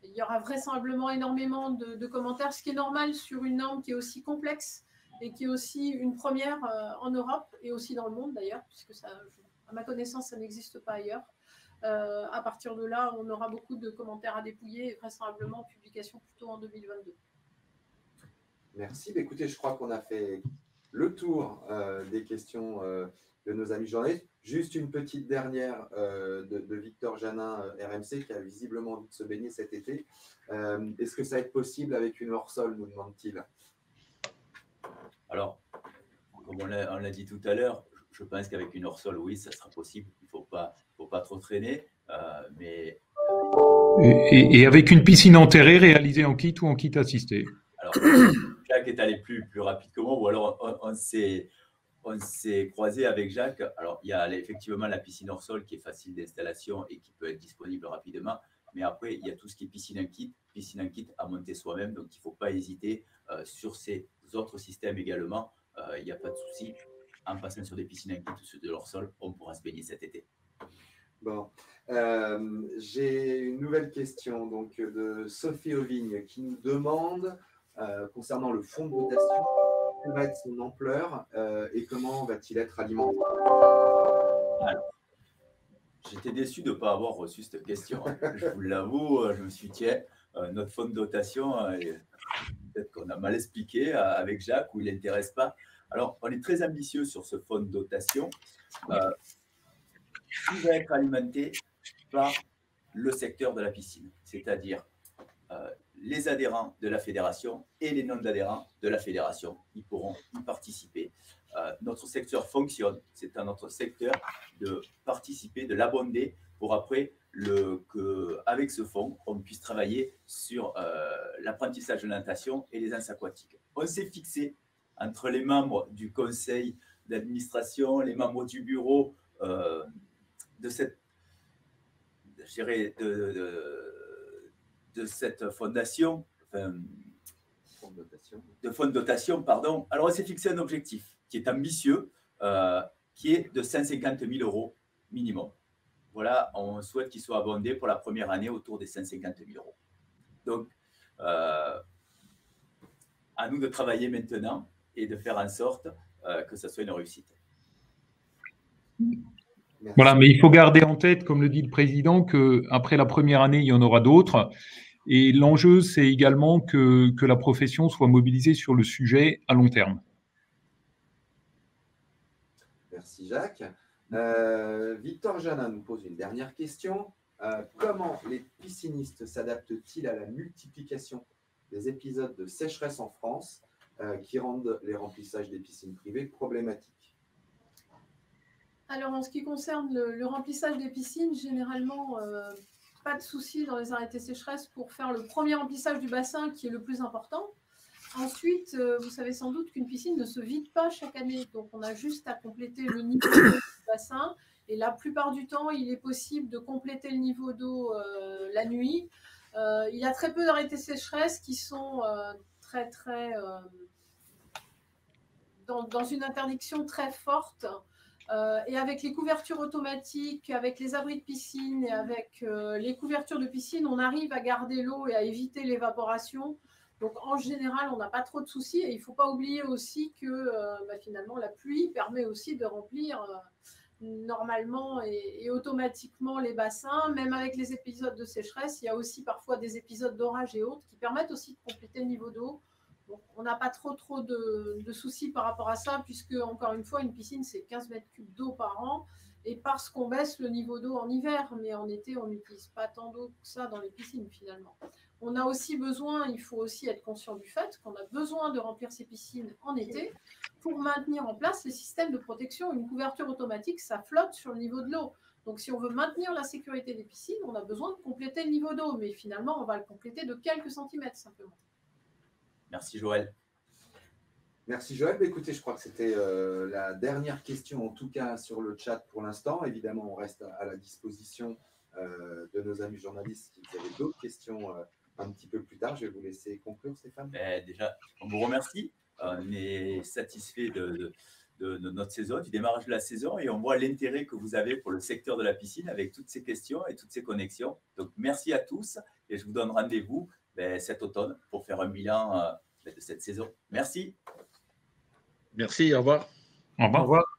Il y aura vraisemblablement énormément de commentaires, ce qui est normal sur une norme qui est aussi complexe et qui est aussi une première en Europe et aussi dans le monde d'ailleurs, puisque ça, à ma connaissance, ça n'existe pas ailleurs. À partir de là, on aura beaucoup de commentaires à dépouiller et vraisemblablement publication plutôt en 2022. Merci. Écoutez, je crois qu'on a fait le tour des questions de nos amis journalistes. Juste une petite dernière de Victor Janin, RMC, qui a visiblement envie de se baigner cet été. Est-ce que ça va être possible avec une hors-sol, nous demande-t-il ? Alors, comme on l'a dit tout à l'heure, je pense qu'avec une hors-sol, oui, ça sera possible. Il ne faut pas trop traîner. Mais... Et avec une piscine enterrée réalisée en kit ou en kit assisté. Alors, Jacques est allé plus rapide que moi, ou alors on s'est croisé avec Jacques. Alors, il y a effectivement la piscine hors sol qui est facile d'installation et qui peut être disponible rapidement. Mais après, il y a tout ce qui est piscine en kit à monter soi-même. Donc, il ne faut pas hésiter sur ces autres systèmes également. Il n'y a pas de souci. En passant sur des piscines en kit ou sur de hors sol, on pourra se baigner cet été. Bon, j'ai une nouvelle question donc, de Sophie Auvigne qui nous demande concernant le fonds de dotation, quelle va être son ampleur et comment va-t-il être alimenté ? Alors, j'étais déçu de ne pas avoir reçu cette question. Je vous l'avoue, je me suis dit, tiens, notre fonds de dotation, peut-être qu'on a mal expliqué avec Jacques ou il n'intéresse pas. Alors, on est très ambitieux sur ce fonds de dotation qui va être alimenté par le secteur de la piscine, c'est-à-dire les adhérents de la fédération et les non-adhérents de la fédération. Ils pourront y participer. Notre secteur fonctionne. C'est à notre secteur de participer, de l'abonder pour après qu'avec ce fonds, on puisse travailler sur l'apprentissage de la natation et les anses aquatiques. On s'est fixé entre les membres du conseil d'administration, les membres du bureau de cette fondation, de fonds de dotation, pardon. Alors, on s'est fixé un objectif qui est ambitieux, qui est de 150 000 € minimum. Voilà, on souhaite qu'il soit abondé pour la première année autour des 150 000 €. Donc, à nous de travailler maintenant et de faire en sorte que ça soit une réussite. Merci. Voilà, mais il faut garder en tête, comme le dit le président, qu'après la première année, il y en aura d'autres. Et l'enjeu, c'est également que la profession soit mobilisée sur le sujet à long terme. Merci Jacques. Victor Janin nous pose une dernière question. Comment les piscinistes s'adaptent-ils à la multiplication des épisodes de sécheresse en France qui rendent les remplissages des piscines privées problématiques? Alors, en ce qui concerne le remplissage des piscines, généralement, pas de souci dans les arrêtés sécheresse pour faire le premier remplissage du bassin qui est le plus important. Ensuite, vous savez sans doute qu'une piscine ne se vide pas chaque année. Donc, on a juste à compléter le niveau d'eau du bassin. Et la plupart du temps, il est possible de compléter le niveau d'eau la nuit. Il y a très peu d'arrêtés sécheresse qui sont dans une interdiction très forte. Et avec les couvertures automatiques, avec les abris de piscine et avec les couvertures de piscine, on arrive à garder l'eau et à éviter l'évaporation. Donc, en général, on n'a pas trop de soucis. Et il ne faut pas oublier aussi que finalement, la pluie permet aussi de remplir normalement et automatiquement les bassins. Même avec les épisodes de sécheresse, il y a aussi parfois des épisodes d'orage et autres qui permettent aussi de compléter le niveau d'eau. Donc, on n'a pas trop de soucis par rapport à ça, puisque, encore une fois, une piscine, c'est 15 mètres cubes d'eau par an. Et parce qu'on baisse le niveau d'eau en hiver, mais en été, on n'utilise pas tant d'eau que ça dans les piscines, finalement. On a aussi besoin, il faut aussi être conscient du fait qu'on a besoin de remplir ces piscines en été pour maintenir en place les systèmes de protection. Une couverture automatique, ça flotte sur le niveau de l'eau. Donc, si on veut maintenir la sécurité des piscines, on a besoin de compléter le niveau d'eau. Mais finalement, on va le compléter de quelques centimètres, simplement. Merci Joël. Merci Joël. Écoutez, je crois que c'était la dernière question, en tout cas sur le chat pour l'instant. Évidemment, on reste à la disposition de nos amis journalistes si vous avez d'autres questions un petit peu plus tard. Je vais vous laisser conclure, Stéphane. Déjà, on vous remercie. On est satisfait de notre saison, du démarrage de la saison, et on voit l'intérêt que vous avez pour le secteur de la piscine avec toutes ces questions et toutes ces connexions. Donc, merci à tous et je vous donne rendez-vous cet automne pour faire un bilan de cette saison. Merci. Merci, au revoir. Au revoir. Au revoir.